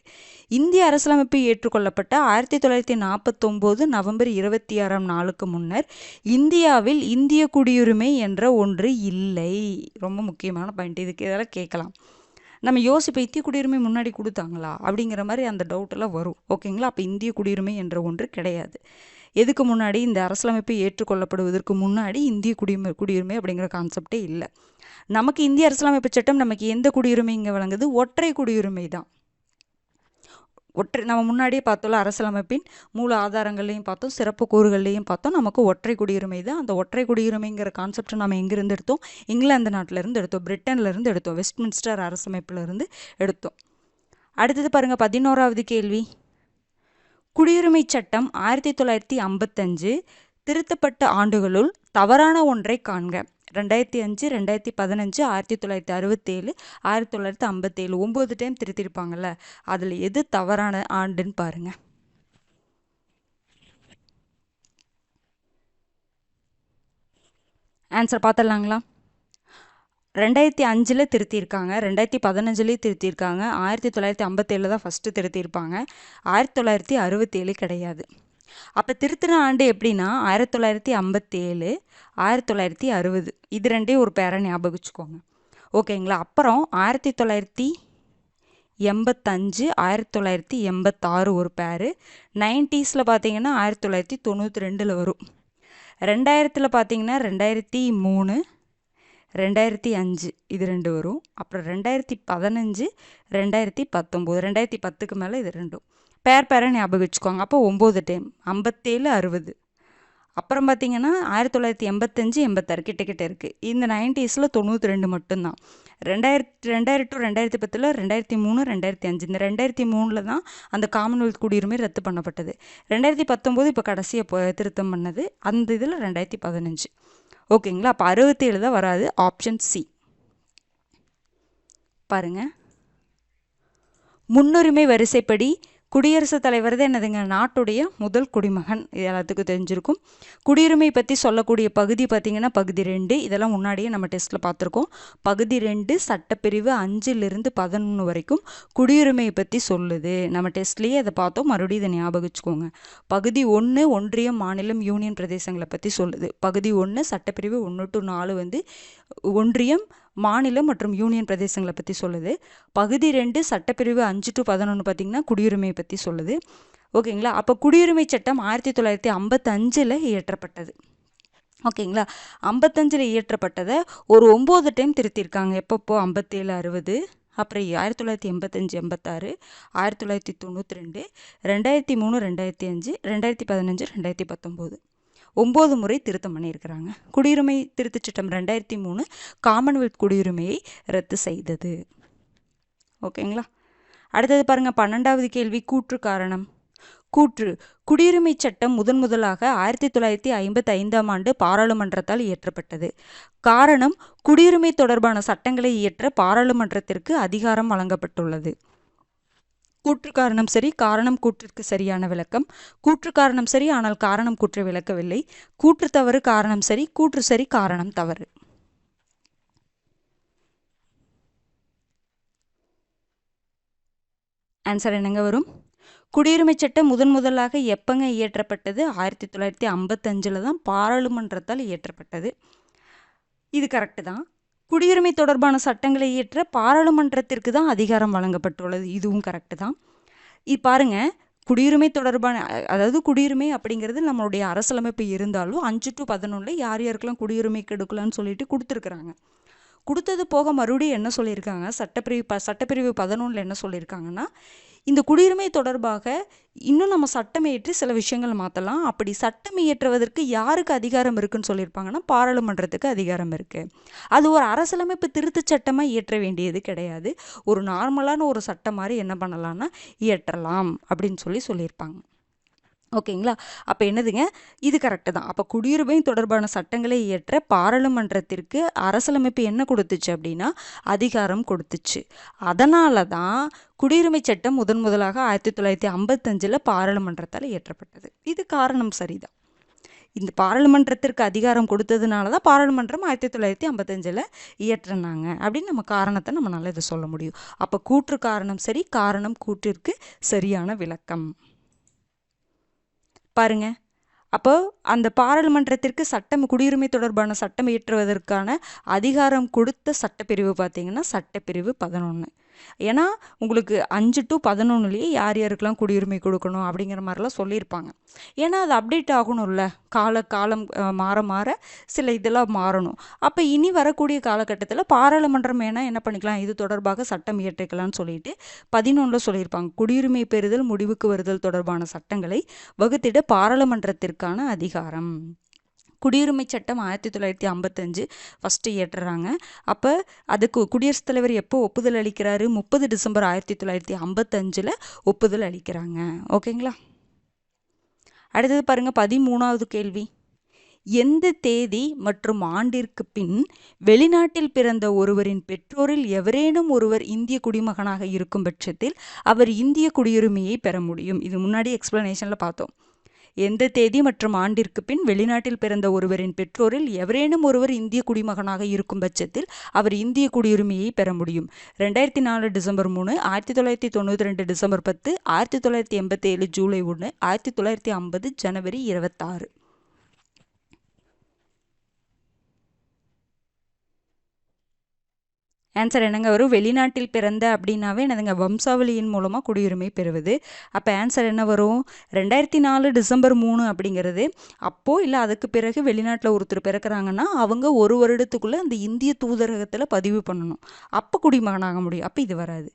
இந்திய அரசியலமைப்பு ஏற்றுக்கொள்ளப்பட்ட 1949 நவம்பர் 26ஆம் நாளுக்கு முன்னர் இந்தியாவில் இந்திய குடியுரிமை என்ற ஒன்று இல்லை. ரொம்ப முக்கியமான பாயிண்ட். இதுக்கு இதெல்லாம் கேட்கலாம். நம்ம யோசிப்போம், இந்திய குடியுரிமை முன்னாடி கொடுத்தாங்களா அப்படிங்கிற மாதிரி அந்த டவுட்டெல்லாம் வரும். ஓகேங்களா? அப்போ இந்திய குடியுரிமை என்ற ஒன்று கிடையாது. எதுக்கு முன்னாடி? இந்த அரசியலமைப்பு ஏற்றுக்கொள்ளப்படுவதற்கு முன்னாடி இந்திய குடியுரிமை அப்படிங்கிற கான்செப்டே இல்லை. நமக்கு இந்திய அரசியலமைப்பு சட்டம் நமக்கு எந்த குடியுரிமை இங்கே வழங்குது? ஒற்றை குடியுரிமை தான். நம்ம முன்னாடியே பார்த்தோம்ல, அரசியலமைப்பின் மூல ஆதாரங்கள்லையும் பார்த்தோம், சிறப்பு கூறுகள்லையும் பார்த்தோம். நமக்கு ஒற்றை குடியுரிமை தான். அந்த ஒற்றை குடியுரிமைங்கிற கான்செப்ட் நம்ம எங்கேருந்து எடுத்தோம்? இங்கிலாந்து நாட்டிலேருந்து எடுத்தோம், பிரிட்டன்லேருந்து எடுத்தோம், வெஸ்ட்மின்ஸ்டர் அரசமைப்பிலிருந்து எடுத்தோம். அடுத்தது பாருங்கள், 11வது கேள்வி. குடியுரிமை சட்டம் 1955 திருத்தப்பட்ட ஆண்டுகளுள் தவறான ஒன்றை காண்க. 2005, 2015, 1967, 1957 9 டைம் திருத்திருப்பாங்கல்ல, அதில் எது தவறான ஆண்டுன்னு பாருங்க. ஆன்சர் பார்த்துடலாங்களா? 2005 திருத்தியிருக்காங்க, 2015 திருத்தியிருக்காங்க, 1957 தான் ஃபஸ்ட்டு திருத்தியிருப்பாங்க, 1967 கிடையாது. அப்போ திருத்தின ஆண்டு எப்படின்னா 1957, 1960 இது ரெண்டையும் ஒரு பேரை ஞாபகம் வச்சுக்கோங்க. ஓகேங்களா? அப்புறம் 1985, 1986 ஒரு பேரு, 90s பார்த்தீங்கன்னா 1992 வரும், 2000 பார்த்தீங்கன்னா 2003, 2005 இது 2 வரும், அப்புறம் 2015, 2019, 2010க்கு மேலே இது 2 பேரை ஞாபகம் வச்சுக்கோங்க. அப்போ 9 டைம், 57, 60. அப்புறம் பார்த்தீங்கன்னா 1985, 86 கிட்ட இருக்குது. இந்த 90s 92 மட்டும்தான். 2000 to 2010, 2003, 2005 இந்த 2003 தான் அந்த காமன்வெல்த் குடியுரிமை ரத்து பண்ணப்பட்டது. 2019 இப்போ கடைசியாக திருத்தம் பண்ணது. அந்த இதில் 2015. ஓகேங்களா? அப்போ 67 தான் வராது, ஆப்ஷன் சி. பாருங்க, முன்னுரிமை வரிசைப்படி குடியரசுத் தலைவர் தான் என்னதுங்க நாட்டுடைய முதல் குடிமகன். இது எல்லாத்துக்கும் தெரிஞ்சிருக்கும். குடியுரிமை பற்றி சொல்லக்கூடிய பகுதி பார்த்திங்கன்னா பகுதி 2. இதெல்லாம் முன்னாடியே நம்ம டெஸ்ட்டில் பார்த்துருக்கோம். பகுதி 2 சட்டப்பிரிவு 5லிருந்து 11 வரைக்கும் குடியுரிமையை பற்றி சொல்லுது. நம்ம டெஸ்ட்லேயே அதை பார்த்தோம். மறுபடியும் இதை ஞாபகம் வச்சுக்கோங்க. பகுதி 1 ஒன்றியம், மாநிலம், யூனியன் பிரதேசங்களை பற்றி சொல்லுது. பகுதி 1 சட்டப்பிரிவு 1 to 4 வந்து ஒன்றியம், மாநிலம் மற்றும் யூனியன் பிரதேசங்களை பற்றி சொல்லுது. பகுதி 2 சட்டப்பிரிவு 5 to 11 பார்த்திங்கன்னா குடியுரிமையை பற்றி சொல்லுது. ஓகேங்களா. அப்போ குடியுரிமை சட்டம் 1955 இயற்றப்பட்டது. ஓகேங்களா. 55 இயற்றப்பட்டதை ஒரு 9 டைம் திருத்தியிருக்காங்க. எப்பப்போ 57, 60, அப்புறம் 1985, 86, 1992, 2003, 2005, 2015, 2019 9 முறை திருத்தம் பண்ணியிருக்கிறாங்க. குடியுரிமை திருத்தச் சட்டம் 2003 காமன்வெல்த் குடியுரிமையை ரத்து செய்தது. ஓகேங்களா. அடுத்தது பாருங்க 12வது கேள்வி. கூற்று காரணம். கூற்று. குடியுரிமை சட்டம் முதலாக 1955ஆம் ஆண்டு பாராளுமன்றத்தால் இயற்றப்பட்டது. காரணம், குடியுரிமை தொடர்பான சட்டங்களை இயற்ற பாராளுமன்றத்திற்கு அதிகாரம் வழங்கப்பட்டுள்ளது. கூற்று காரணம் சரி, காரணம் கூற்றிற்கு சரியான விளக்கம். கூற்று காரணம் சரி, ஆனால் காரணம் கூற்றை விளக்கவில்லை. கூற்று தவறு, காரணம் சரி. கூற்று சரி, காரணம் தவறு. ஆன்சர் என்னங்க வரும்? குடியுரிமை சட்டம் முதலாக எப்பங்க இயற்றப்பட்டது? 1955 தான் பாராளுமன்றத்தால் இயற்றப்பட்டது. இது கரெக்டு தான். குடியுரிமை தொடர்பான சட்டங்களை இயற்ற பாராளுமன்றத்திற்கு தான் அதிகாரம் வழங்கப்பட்டுள்ளது. இதுவும் கரெக்டு தான். இது பாருங்க, குடியுரிமை தொடர்பான அதாவது குடியுரிமை அப்படிங்கிறது நம்மளுடைய அரசியலமைப்பு இருந்தாலும் 5 to 11 யார் யாருக்கெல்லாம் குடியுரிமை கெடுக்கலான்னு சொல்லிட்டு கொடுத்துருக்குறாங்க. கொடுத்தது போக மறுபடியும் என்ன சொல்லியிருக்காங்க, சட்டப்பிரிவு 11 என்ன சொல்லியிருக்காங்கன்னா, இந்த குடியுரிமை தொடர்பாக இன்னும் நம்ம சட்டம் இயற்றி சில விஷயங்கள் மாற்றலாம். அப்படி சட்டம் இயற்றுவதற்கு யாருக்கு அதிகாரம் இருக்குன்னு சொல்லியிருப்பாங்கன்னா பாராளுமன்றத்துக்கு அதிகாரம் இருக்குது. அது ஒரு அரசியலமைப்பு திருத்தச் சட்டமாக இயற்ற வேண்டியது கிடையாது. ஒரு நார்மலான ஒரு சட்டம் மாதிரி என்ன பண்ணலான்னா இயற்றலாம் அப்படின்னு சொல்லியிருப்பாங்க. ஓகேங்களா. அப்போ என்னதுங்க, இது கரெக்டு தான். அப்போ குடியுரிமை தொடர்பான சட்டங்களை இயற்ற பாராளுமன்றத்திற்கு அரசியலமைப்பு என்ன கொடுத்துச்சு அப்படின்னா அதிகாரம் கொடுத்துச்சு. அதனால தான் குடியுரிமை சட்டம் முதலாக 1955 பாராளுமன்றத்தால் இயற்றப்பட்டது. இது காரணம் சரிதான். இந்த பாராளுமன்றத்திற்கு அதிகாரம் கொடுத்ததுனால தான் பாராளுமன்றம் 1955 இயற்றினாங்க அப்படின்னு நம்ம காரணத்தை நம்மளால இதை சொல்ல முடியும். அப்போ கூற்று காரணம் சரி, காரணம் கூற்றிற்கு சரியான விளக்கம். பாருங்க, அப்போ அந்த பாராளுமன்றத்திற்கு குடியுரிமை தொடர்பான சட்டம் இயற்றுவதற்கான அதிகாரம் கொடுத்த சட்டப்பிரிவு பார்த்தீங்கன்னா சட்டப்பிரிவு 11. ஏன்னா உங்களுக்கு 5 to 11 யார் யாருக்கெல்லாம் குடியுரிமை கொடுக்கணும் அப்படிங்கிற மாதிரிலாம் சொல்லியிருப்பாங்க. ஏன்னா அது அப்டேட் ஆகணும்ல, காலம் மாற சில இதெல்லாம் மாறணும். அப்போ இனி வரக்கூடிய காலகட்டத்தில் பாராளுமன்றம் என்ன பண்ணிக்கலாம், இது தொடர்பாக சட்டம் இயற்றிக்கலாம்னு சொல்லிட்டு 11 சொல்லியிருப்பாங்க. குடியுரிமை பெறுதல், முடிவுக்கு வருதல் தொடர்பான சட்டங்களை வகுத்திட பாராளுமன்றத்திற்கான அதிகாரம். குடியுரிமை சட்டம் 1955 ஃபஸ்ட்டு இயற்றுறாங்க. அப்போ அதுக்கு குடியரசுத் தலைவர் எப்போ ஒப்புதல் அளிக்கிறாரு? 30 டிசம்பர் 1955 ஒப்புதல் அளிக்கிறாங்க. ஓகேங்களா. அடுத்தது பாருங்க 13வது கேள்வி. எந்த தேதி மற்றும் ஆண்டிற்கு பின் வெளிநாட்டில் பிறந்த ஒருவரின் பெற்றோரில் எவரேனும் ஒருவர் இந்திய குடிமகனாக இருக்கும் பட்சத்தில் அவர் இந்திய குடியுரிமையை பெற முடியும்? இது முன்னாடி எக்ஸ்பிளனேஷனில் பார்த்தோம். எந்த தேதி மற்றும் ஆண்டிற்கு பின் வெளிநாட்டில் பிறந்த ஒருவரின் பெற்றோரில் எவரேனும் ஒருவர் இந்திய குடிமகனாக இருக்கும் பட்சத்தில் அவர் இந்திய குடியுரிமையை பெற முடியும். 2004 டிசம்பர் 3, 1992 டிசம்பர் 10, 1987 ஜூலை 1, 1950 ஜனவரி 26. ஆன்சர் என்னங்க வரும்? வெளிநாட்டில் பிறந்த அப்படின்னாவே என்னதுங்க, வம்சாவளியின் மூலமாக குடியுரிமை பெறுவது. அப்போ ஆன்சர் என்ன வரும்? 2004 டிசம்பர் 3 அப்படிங்கிறது அப்போது இல்லை அதுக்கு பிறகு வெளிநாட்டில் ஒருத்தர் பிறக்கிறாங்கன்னா அவங்க ஒரு வருடத்துக்குள்ளே அந்த இந்திய தூதரகத்தில் பதிவு பண்ணணும். அப்போ குடிமகனாக முடியும். அப்போ இது வராது.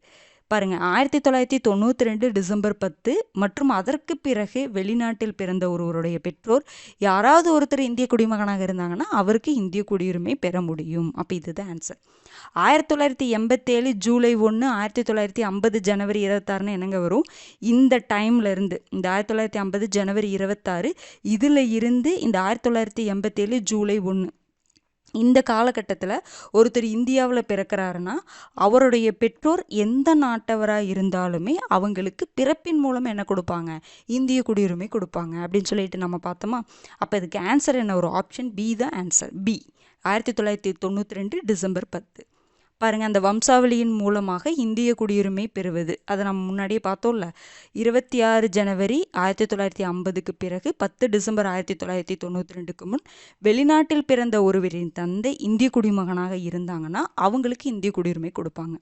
பாருங்க, 1992 டிசம்பர் 10 மற்றும் அதற்கு பிறகு வெளிநாட்டில் பிறந்த ஒருவருடைய பெற்றோர் யாராவது ஒருத்தர் இந்திய குடிமகனாக இருந்தாங்கன்னா அவருக்கு இந்திய குடியுரிமை பெற முடியும். அப்போ இதுதான் ஆன்சர். 1987 ஜூலை 1, 1950 ஜனவரி 26 என்னங்க வரும்? இந்த டைம்ல இருந்து இந்த 1950 ஜனவரி 26 இதில் இருந்து இந்த 1987 ஜூலை 1 இந்த காலகட்டத்தில் ஒருத்தர் இந்தியாவில் பிறக்கிறாருன்னா அவருடைய பெற்றோர் எந்த நாட்டவராக இருந்தாலுமே அவங்களுக்கு பிறப்பின் மூலம் என்ன கொடுப்பாங்க, இந்திய குடியுரிமை கொடுப்பாங்க அப்படின்னு சொல்லிட்டு நம்ம பார்த்தோமா. அப்போ இதுக்கு ஆன்சர் என்ன, ஒரு ஆப்ஷன் பி தான் ஆன்சர். B 1992 December 10. பாருங்கள், அந்த வம்சாவளியின் மூலமாக இந்திய குடியுரிமை பெறுவது அதை நம்ம முன்னாடியே பார்த்தோம்ல. 26 ஜனவரி 1950க்கு பிறகு 10 டிசம்பர் 1992க்கு முன் வெளிநாட்டில் பிறந்த ஒருவரின் தந்தை இந்திய குடிமகனாக இருந்தாங்கன்னா அவங்களுக்கு இந்திய குடியுரிமை கொடுப்பாங்க.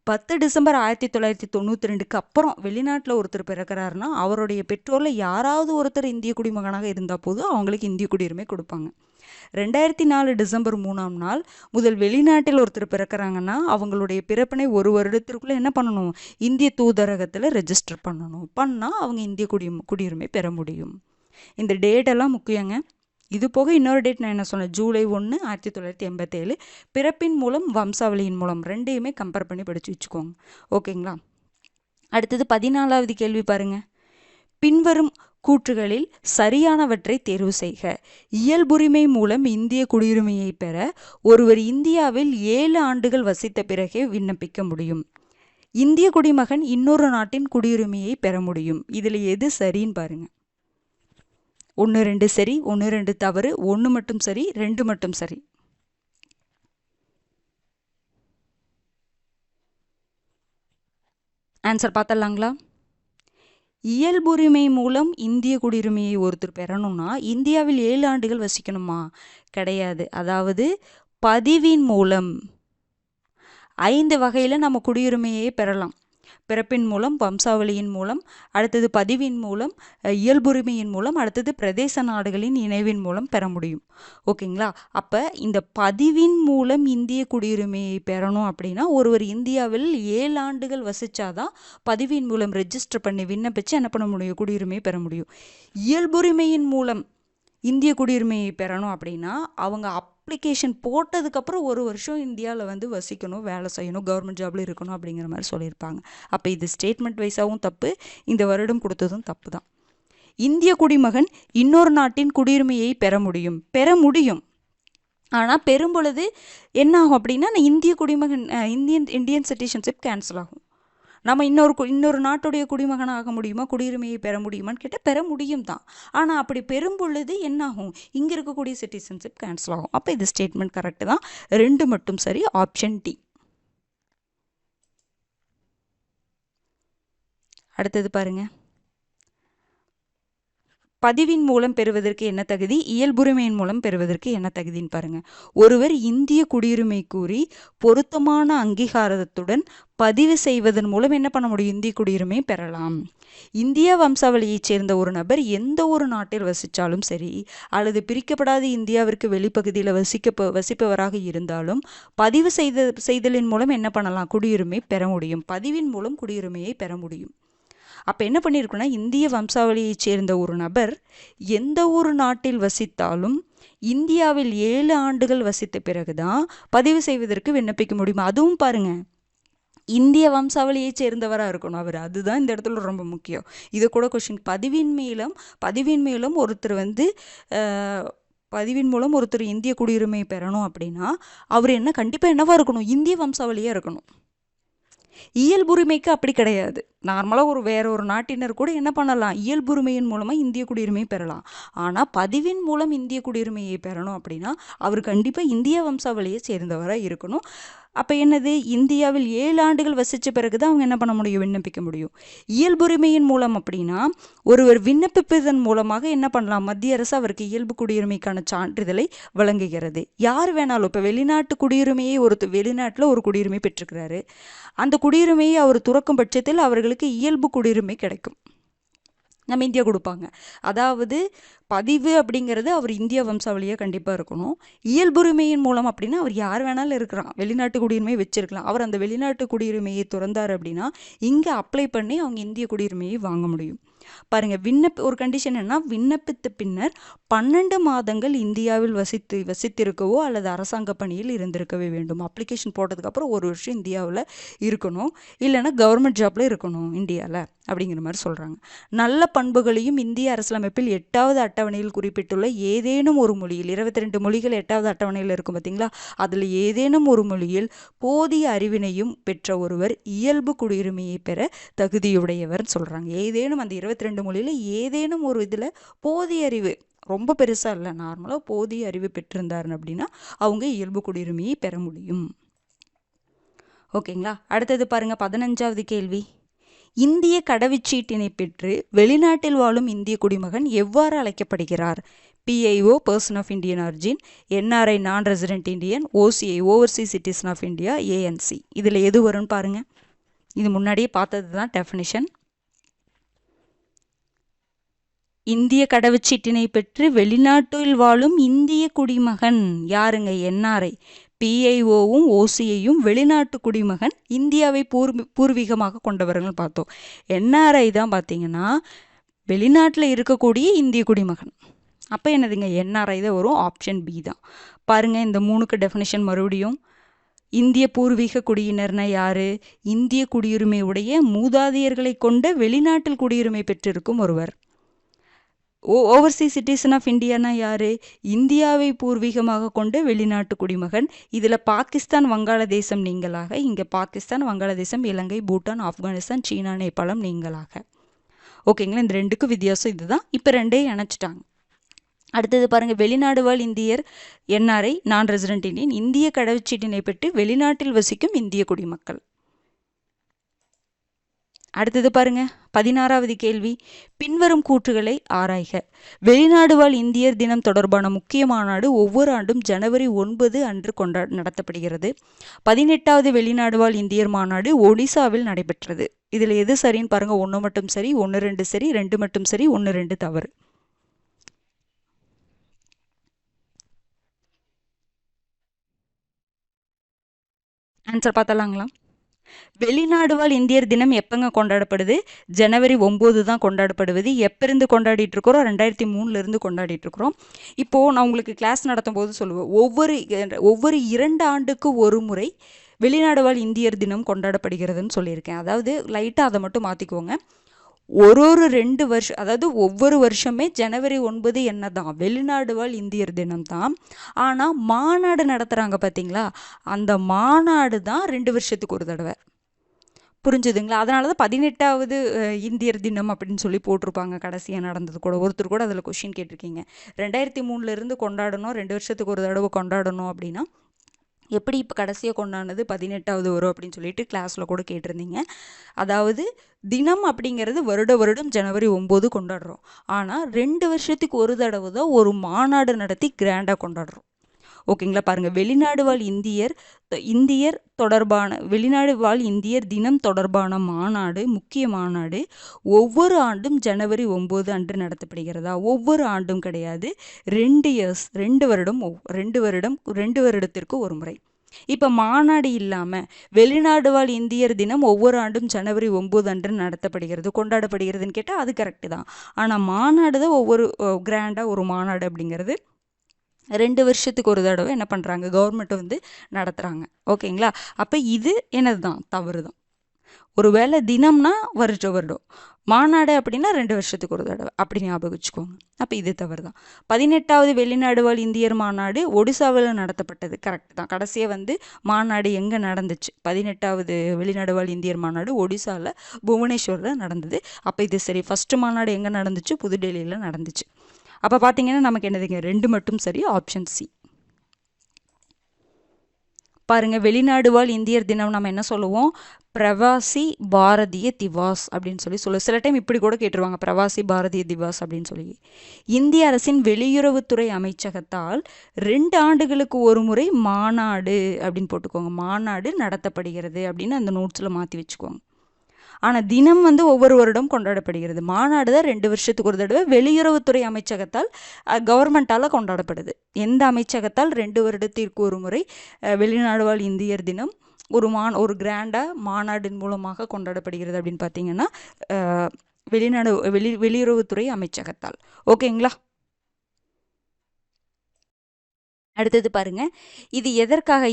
10 டிசம்பர் 1992க்கு அப்புறம் வெளிநாட்டில் ஒருத்தர் பிறக்கிறாருன்னா அவருடைய பெற்றோரில் யாராவது ஒருத்தர் இந்திய குடிமகனாக இருந்தால் போதும் அவங்களுக்கு இந்திய குடியுரிமை கொடுப்பாங்க. 2004 டிசம்பர் 3ஆம் நாள் முதல் வெளிநாட்டில் ஒருத்தர் பிறக்கிறாங்கன்னா அவங்களுடைய பிறப்பினை 1 வருடத்திற்குள்ளே என்ன பண்ணணும், இந்திய தூதரகத்தில் ரெஜிஸ்டர் பண்ணால் அவங்க இந்திய குடியுரிமை பெற முடியும். இந்த டேட்டெல்லாம் முக்கியங்க. இது போக இன்னொரு டேட் நான் என்ன சொன்னேன், ஜூலை 1 1987. பிறப்பின் மூலம் வம்சாவளியின் மூலம் ரெண்டையுமே கம்பேர் பண்ணி படித்து வச்சுக்கோங்க. ஓகேங்களா. அடுத்தது 14வது கேள்வி பாருங்கள். பின்வரும் கூற்றுகளில் சரியானவற்றை தேர்வு செய்க. இயல்புரிமை மூலம் இந்திய குடியுரிமையை பெற ஒருவர் இந்தியாவில் 7 ஆண்டுகள் வசித்த பிறகே விண்ணப்பிக்க முடியும். இந்திய குடிமகன் இன்னொரு நாட்டின் குடியுரிமையை பெற முடியும். இதில் எது சரின்னு பாருங்க. 1 2 சரி, 1 2 தவறு, 1 மட்டும் சரி, 2 மட்டும் சரி. ஆன்சர் பார்த்தலாங்களா. இயல்புரிமை மூலம் இந்திய குடியுரிமையை ஒருத்தர் பெறணும்னா இந்தியாவில் 7 ஆண்டுகள் வசிக்கணுமா? கிடையாது. அதாவது பதிவின் மூலம் 5 வகையில் நம்ம குடியுரிமையை பெறலாம். பிறப்பின் மூலம், வம்சாவளியின் மூலம், அடுத்தது பதிவின் மூலம், இயல்புரிமையின் மூலம், அடுத்தது பிரதேச நாடுகளின் இணைவின் மூலம் பெற முடியும். ஓகேங்களா. அப்போ இந்த பதிவின் மூலம் இந்திய குடியுரிமையை பெறணும் அப்படின்னா ஒருவர் இந்தியாவில் 7 ஆண்டுகள் வசித்தாதான் பதிவின் மூலம் ரெஜிஸ்டர் பண்ணி விண்ணப்பிச்சு என்ன பண்ண முடியும், குடியுரிமையை பெற முடியும். இயல்புரிமையின் மூலம் இந்திய குடியுரிமையை பெறணும் அப்படின்னா அவங்க அப்ளிகேஷன் போட்டதுக்கப்புறம் 1 வருஷம் இந்தியாவில் வசிக்கணும், வேலை செய்யணும், கவர்மெண்ட் ஜாபில் இருக்கணும் அப்படிங்கிற மாதிரி சொல்லியிருப்பாங்க. அப்போ இது ஸ்டேட்மெண்ட் வைஸாகவும் தப்பு, இந்த வருடம் கொடுத்ததும் தப்பு தான். இந்திய குடிமகன் இன்னொரு நாட்டின் குடியுரிமையை பெற முடியும். ஆனால் பெறும் பொழுது என்ன ஆகும் அப்படின்னா இந்திய குடிமகன் இந்தியன் சிட்டிசன்ஷிப் கேன்சல் ஆகும். நம்ம இன்னொரு நாட்டுடைய குடிமகன் ஆக முடியுமா, குடியுரிமையை பெற முடியுமான்னு கேட்டால் பெற முடியும் தான். ஆனால் அப்படி பெறும் பொழுது என்னாகும், இங்கே இருக்கக்கூடிய சிட்டிசன்ஷிப் கேன்சல் ஆகும். அப்போ இது ஸ்டேட்மெண்ட் கரெக்டு தான். 2 மட்டும் சரி, ஆப்ஷன் டி. அடுத்தது பாருங்க. பதிவின் மூலம் பெறுவதற்கு என்ன தகுதி, இயல்புரிமையின் மூலம் பெறுவதற்கு என்ன தகுதின்னு பாருங்க. ஒருவர் இந்திய குடியுரிமை கூறி பொருத்தமான அங்கீகாரத்துடன் பதிவு செய்வதன் மூலம் என்ன பண்ண முடியும், இந்திய குடியுரிமை பெறலாம். இந்திய வம்சாவளியைச் சேர்ந்த ஒரு நபர் எந்த ஒரு நாட்டில் வசித்தாலும் சரி, அல்லது பிரிக்கப்படாத இந்தியாவிற்கு வெளிப்பகுதியில் வசிப்பவராக இருந்தாலும் பதிவு செய்தலின் மூலம் என்ன பண்ணலாம், குடியுரிமை பெற முடியும். பதிவின் மூலம் குடியுரிமையை பெற முடியும். அப்போ என்ன பண்ணியிருக்குன்னா இந்திய வம்சாவளியைச் சேர்ந்த ஒரு நபர் எந்த ஒரு நாட்டில் வசித்தாலும் இந்தியாவில் 7 ஆண்டுகள் வசித்த பிறகுதான் பதிவு செய்வதற்கு விண்ணப்பிக்க முடியும். அதுவும் பாருங்க, இந்திய வம்சாவளியைச் சேர்ந்தவராக இருக்கணும் அவர். அதுதான் இந்த இடத்துல ரொம்ப முக்கியம். இது கூட கொஸ்டின். பதிவின் மூலம் ஒருத்தர் பதிவின் மூலம் ஒருத்தர் இந்திய குடியுரிமை பெறணும் அப்படின்னா அவர் கண்டிப்பாக என்னவா இருக்கணும், இந்திய வம்சாவளியாக இருக்கணும். இயல்புரிமைக்கு அப்படி கிடையாது. நார்மலாக வேற ஒரு நாட்டினர் கூட என்ன பண்ணலாம், இயல்புரிமையின் மூலமாக இந்திய குடியுரிமை பெறலாம். ஆனால் பதிவின் மூலம் இந்திய குடியுரிமையை பெறணும் அப்படின்னா அவர் கண்டிப்பாக இந்திய வம்சாவளியை சேர்ந்தவராக இருக்கணும். அப்போ என்னது, இந்தியாவில் 7 ஆண்டுகள் வசித்த பிறகு தான் அவங்க என்ன பண்ண முடியும், விண்ணப்பிக்க முடியும். இயல்புரிமையின் மூலம் அப்படின்னா ஒருவர் விண்ணப்பிப்பதன் மூலமாக என்ன பண்ணலாம், மத்திய அரசு அவருக்கு இயல்பு குடியுரிமைக்கான சான்றிதழை வழங்குகிறது. யார் வேணாலும், இப்போ வெளிநாட்டு குடியுரிமையை வெளிநாட்டில் ஒரு குடியுரிமை பெற்றிருக்கிறாரு, அந்த குடியுரிமையை அவர் துறக்கும் பட்சத்தில் அவர்களுக்கு இயல்பு குடியுரிமை கிடைக்கும். நம்ம இந்தியா கொடுப்பாங்க. அதாவது பதிவு அப்படிங்கிறது அவர் இந்திய வம்சாவளியாக கண்டிப்பாக இருக்கணும். இயல்புரிமையின் மூலம் அப்படின்னா அவர் யார் வேணாலும் இருக்கிறான், வெளிநாட்டு குடியுரிமை வச்சிருக்கலாம். அவர் அந்த வெளிநாட்டு குடியுரிமையை துறந்தார் அப்படின்னா இங்கே அப்ளை பண்ணி அவங்க இந்திய குடியுரிமையை வாங்க முடியும். பாருங்க, ஒரு கண்டிஷன் என்ன, விண்ணப்பித்த பின்னர் 12 மாதங்கள் இந்தியாவில் வசித்திருக்கவோ அல்லது அரசாங்க பணியில் இருந்திருக்கவே வேண்டும். அப்ளிகேஷன் போட்டதுக்கப்புறம் 1 வருஷம் இந்தியாவில் இருக்கணும், இல்லைன்னா கவர்மெண்ட் ஜாப்ல இருக்கணும் இந்தியாவில் அப்படிங்கிற மாதிரி சொல்கிறாங்க. நல்ல பண்புகளையும் இந்திய அரசியலமைப்பில் 8வது அட்டவணையில் குறிப்பிட்டுள்ள ஏதேனும் ஒரு மொழியில், 22 மொழிகள் 8வது அட்டவணையில் இருக்கும் பார்த்தீங்களா, அதில் ஏதேனும் ஒரு மொழியில் போதிய அறிவினையும் பெற்ற ஒருவர் இயல்பு குடியுரிமையை பெற தகுதியுடையவர் சொல்கிறாங்க. ஏதேனும் அந்த 22 மொழியில் ஏதேனும் ஒரு இதில் போதிய அறிவு, ரொம்ப பெருசாக இல்லை, நார்மலாக போதிய அறிவு பெற்றிருந்தாருன்னு அப்படின்னா அவங்க இயல்பு குடியுரிமையை பெற முடியும். ஓகேங்களா. அடுத்தது பாருங்க, 15வது கேள்வி. இந்திய கடவுச்சீட்டினை பெற்று வெளிநாட்டில் வாழும் இந்திய குடிமகன் எவ்வாறு அழைக்கப்படுகிறார்? PIO person of Indian origin, NRI non resident Indian, OCI overseas citizen of India, ANC. இதில் எது வரும்னு பாருங்க. இது முன்னாடியே பார்த்தது தான் டெஃபினிஷன். இந்திய கடவுச்சீட்டினை பெற்று வெளிநாட்டில் வாழும் இந்திய குடிமகன் யாருங்க? NRI. PIOவும் OCIயும் வெளிநாட்டு குடிமகன், இந்தியாவை பூர்வீகமாக கொண்டவர்கள் பார்த்தோம். NRI தான் பார்த்தீங்கன்னா வெளிநாட்டில் இருக்கக்கூடிய இந்திய குடிமகன். அப்போ என்னதுங்க? NRI தான் வரும். ஆப்ஷன் B தான். பாருங்கள், இந்த 3க்கு டெஃபினிஷன் மறுபடியும். இந்திய பூர்வீக குடியினர்னா யாரு? இந்திய குடியுரிமை உடைய மூதாதையர்களை கொண்ட வெளிநாட்டில் குடியுரிமை பெற்றிருக்கும் ஒருவர். ஓவர்சீஸ் சிட்டிசன் ஆஃப் இந்தியானா யாரு? இந்தியாவை பூர்வீகமாக கொண்ட வெளிநாட்டு குடிமகன். இதில் பாகிஸ்தான் வங்காளதேசம் நீங்களாக, இங்கே பாகிஸ்தான் வங்காளதேசம் இலங்கை பூட்டான் ஆப்கானிஸ்தான் சீனா நேபாளம் நீங்களாக. ஓகேங்களா. இந்த 2க்கும் வித்தியாசம் இதுதான். இப்போ 2ஐயும் இணைச்சிட்டாங்க. அடுத்தது பாருங்க, வெளிநாடு வாழ் இந்தியர் NRI நான் ரெசிடென்ட் இந்தியன் இந்திய கடவுச்சீட்டினை பெற்று வெளிநாட்டில் வசிக்கும் இந்திய குடிமக்கள். அடுத்தது பாருங்க, 16வது கேள்வி. பின்வரும் கூற்றுகளை ஆராய்க. வெளிநாடு வாழ் இந்தியர் தினம் தொடர்பான முக்கிய மாநாடு ஒவ்வொரு ஆண்டும் ஜனவரி 9 அன்று நடத்தப்படுகிறது. 18வது வெளிநாடு வாழ் இந்தியர் மாநாடு ஒடிசாவில் நடைபெற்றது. இதில் எது சரின்னு பாருங்க. 1 மட்டும் சரி, 1 2 சரி, 2 மட்டும் சரி, 1 2 தவறு. ஆன்சர் பார்த்தலாங்களா? வெளிநாடு வாழ் இந்தியர் தினம் எப்பங்க கொண்டாடப்படுது? ஜனவரி 9 தான் கொண்டாடப்படுவது. எப்போருந்து கொண்டாடிட்டு இருக்கிறோம்? 2003 கொண்டாடிட்டு இருக்கிறோம். இப்போது நான் உங்களுக்கு கிளாஸ் நடத்தும் போது சொல்லுவேன், ஒவ்வொரு 2 ஆண்டுக்கு ஒரு முறை வெளிநாடு வாழ் இந்தியர் தினம் கொண்டாடப்படுகிறதுன்னு சொல்லியிருக்கேன். அதாவது லைட்டாக அதை மட்டும் மாற்றிக்கோங்க. ஒரு 2 வருஷம், அதாவது ஒவ்வொரு வருஷமே ஜனவரி 9 என்ன தான் வெளிநாடு வாழ் இந்தியர் தினம் தான். ஆனால் மாநாடு நடத்துகிறாங்க பார்த்தீங்களா, அந்த மாநாடு தான் 2 வருஷத்துக்கு ஒரு தடவை. புரிஞ்சுதுங்களா? அதனால தான் 18வது இந்தியர் தினம் அப்படின்னு சொல்லி போட்டிருப்பாங்க. கடைசியாக நடந்தது கூட ஒருத்தர் கூட அதில் கொஷின் கேட்டிருக்கீங்க. 2003 கொண்டாடணும், 2 வருஷத்துக்கு ஒரு தடவை கொண்டாடணும் அப்படின்னா எப்படி இப்போ கடைசியாக கொண்டாடினது 18வது வரும் அப்படின்னு சொல்லிட்டு கிளாஸில் கூட கேட்டிருந்தீங்க. அதாவது தினம் அப்படிங்கிறது வருடம் ஜனவரி 9 கொண்டாடுறோம். ஆனால் 2 வருஷத்துக்கு ஒரு தடவை தான் ஒரு மாநாடு நடத்தி கிராண்டாக கொண்டாடுறோம். ஓகேங்களா. பாருங்கள், வெளிநாடு வாழ் இந்தியர் தொடர்பான வெளிநாடு வாழ் இந்தியர் தினம் தொடர்பான மாநாடு, முக்கிய மாநாடு ஒவ்வொரு ஆண்டும் ஜனவரி 9 அன்று நடத்தப்படுகிறதா? ஒவ்வொரு ஆண்டும் கிடையாது, 2 இயர்ஸ், 2 வருடத்திற்கு ஒரு முறை. இப்போ மாநாடு இல்லாமல் வெளிநாடு வாழ் இந்தியர் தினம் ஒவ்வொரு ஆண்டும் ஜனவரி 9 அன்று நடத்தப்படுகிறது, கொண்டாடப்படுகிறதுன்னு கேட்டால் அது கரெக்டு தான். ஆனால் மாநாடு தான் ஒவ்வொரு கிராண்டாக ஒரு மாநாடு அப்படிங்கிறது 2 வருஷத்துக்கு ஒரு தடவை என்ன பண்ணுறாங்க, கவர்மெண்ட் நடத்துகிறாங்க. ஓகேங்களா. அப்போ இது என்னது தான்? தவறு தான். ஒருவேளை தினம்னா வருடம், மாநாடு அப்படின்னா 2 வருஷத்துக்கு ஒரு தடவை, அப்படி ஞாபகம் வச்சுக்கோங்க. அப்போ இது தவறு தான். 18வது வெளிநாடு வாழ் இந்தியர் மாநாடு ஒடிசாவில் நடத்தப்பட்டது. கரெக்ட் தான். கடைசியாக மாநாடு எங்கே நடந்துச்சு? 18வது வெளிநாடு வாழ் இந்தியர் மாநாடு ஒடிசாவில் புவனேஸ்வரில் நடந்தது. அப்போ இது சரி. ஃபஸ்ட்டு மாநாடு எங்கே நடந்துச்சு? புதுடெல்லியில் நடந்துச்சு. அப்போ பார்த்தீங்கன்னா நமக்கு என்னதுங்க? 2 மட்டும் சரி. Option C. பாருங்கள், வெளிநாடு வாழ் இந்தியர் தினம் நம்ம என்ன சொல்லுவோம்? பிரவாசி பாரதிய திவாஸ் அப்படின்னு சொல்லுவோம். சில டைம் இப்படி கூட கேட்டுருவாங்க, பிரவாசி பாரதிய திவாஸ் அப்படின்னு சொல்லி. இந்திய அரசின் வெளியுறவுத்துறை அமைச்சகத்தால் 2 ஆண்டுகளுக்கு ஒரு முறை மாநாடு அப்படின்னு போட்டுக்கோங்க. மாநாடு நடத்தப்படுகிறது அப்படின்னு அந்த நோட்ஸில் மாற்றி வச்சுக்கோங்க. ஆனால் தினம் ஒவ்வொரு வருடம் கொண்டாடப்படுகிறது. மாநாடு தான் 2 வருஷத்துக்கு ஒரு தடவை வெளியுறவுத்துறை அமைச்சகத்தால் கவர்மெண்ட்டால் கொண்டாடப்படுது. எந்த அமைச்சகத்தால் 2 வருடத்திற்கு ஒரு முறை வெளிநாடு வாழ் இந்தியர் தினம் ஒரு கிராண்டாக மாநாட்டின் மூலமாக கொண்டாடப்படுகிறது அப்படின்னு பார்த்தீங்கன்னா வெளியுறவுத்துறை அமைச்சகத்தால். ஓகேங்களா? அடுத்தது பாருங்க, இது எதற்காக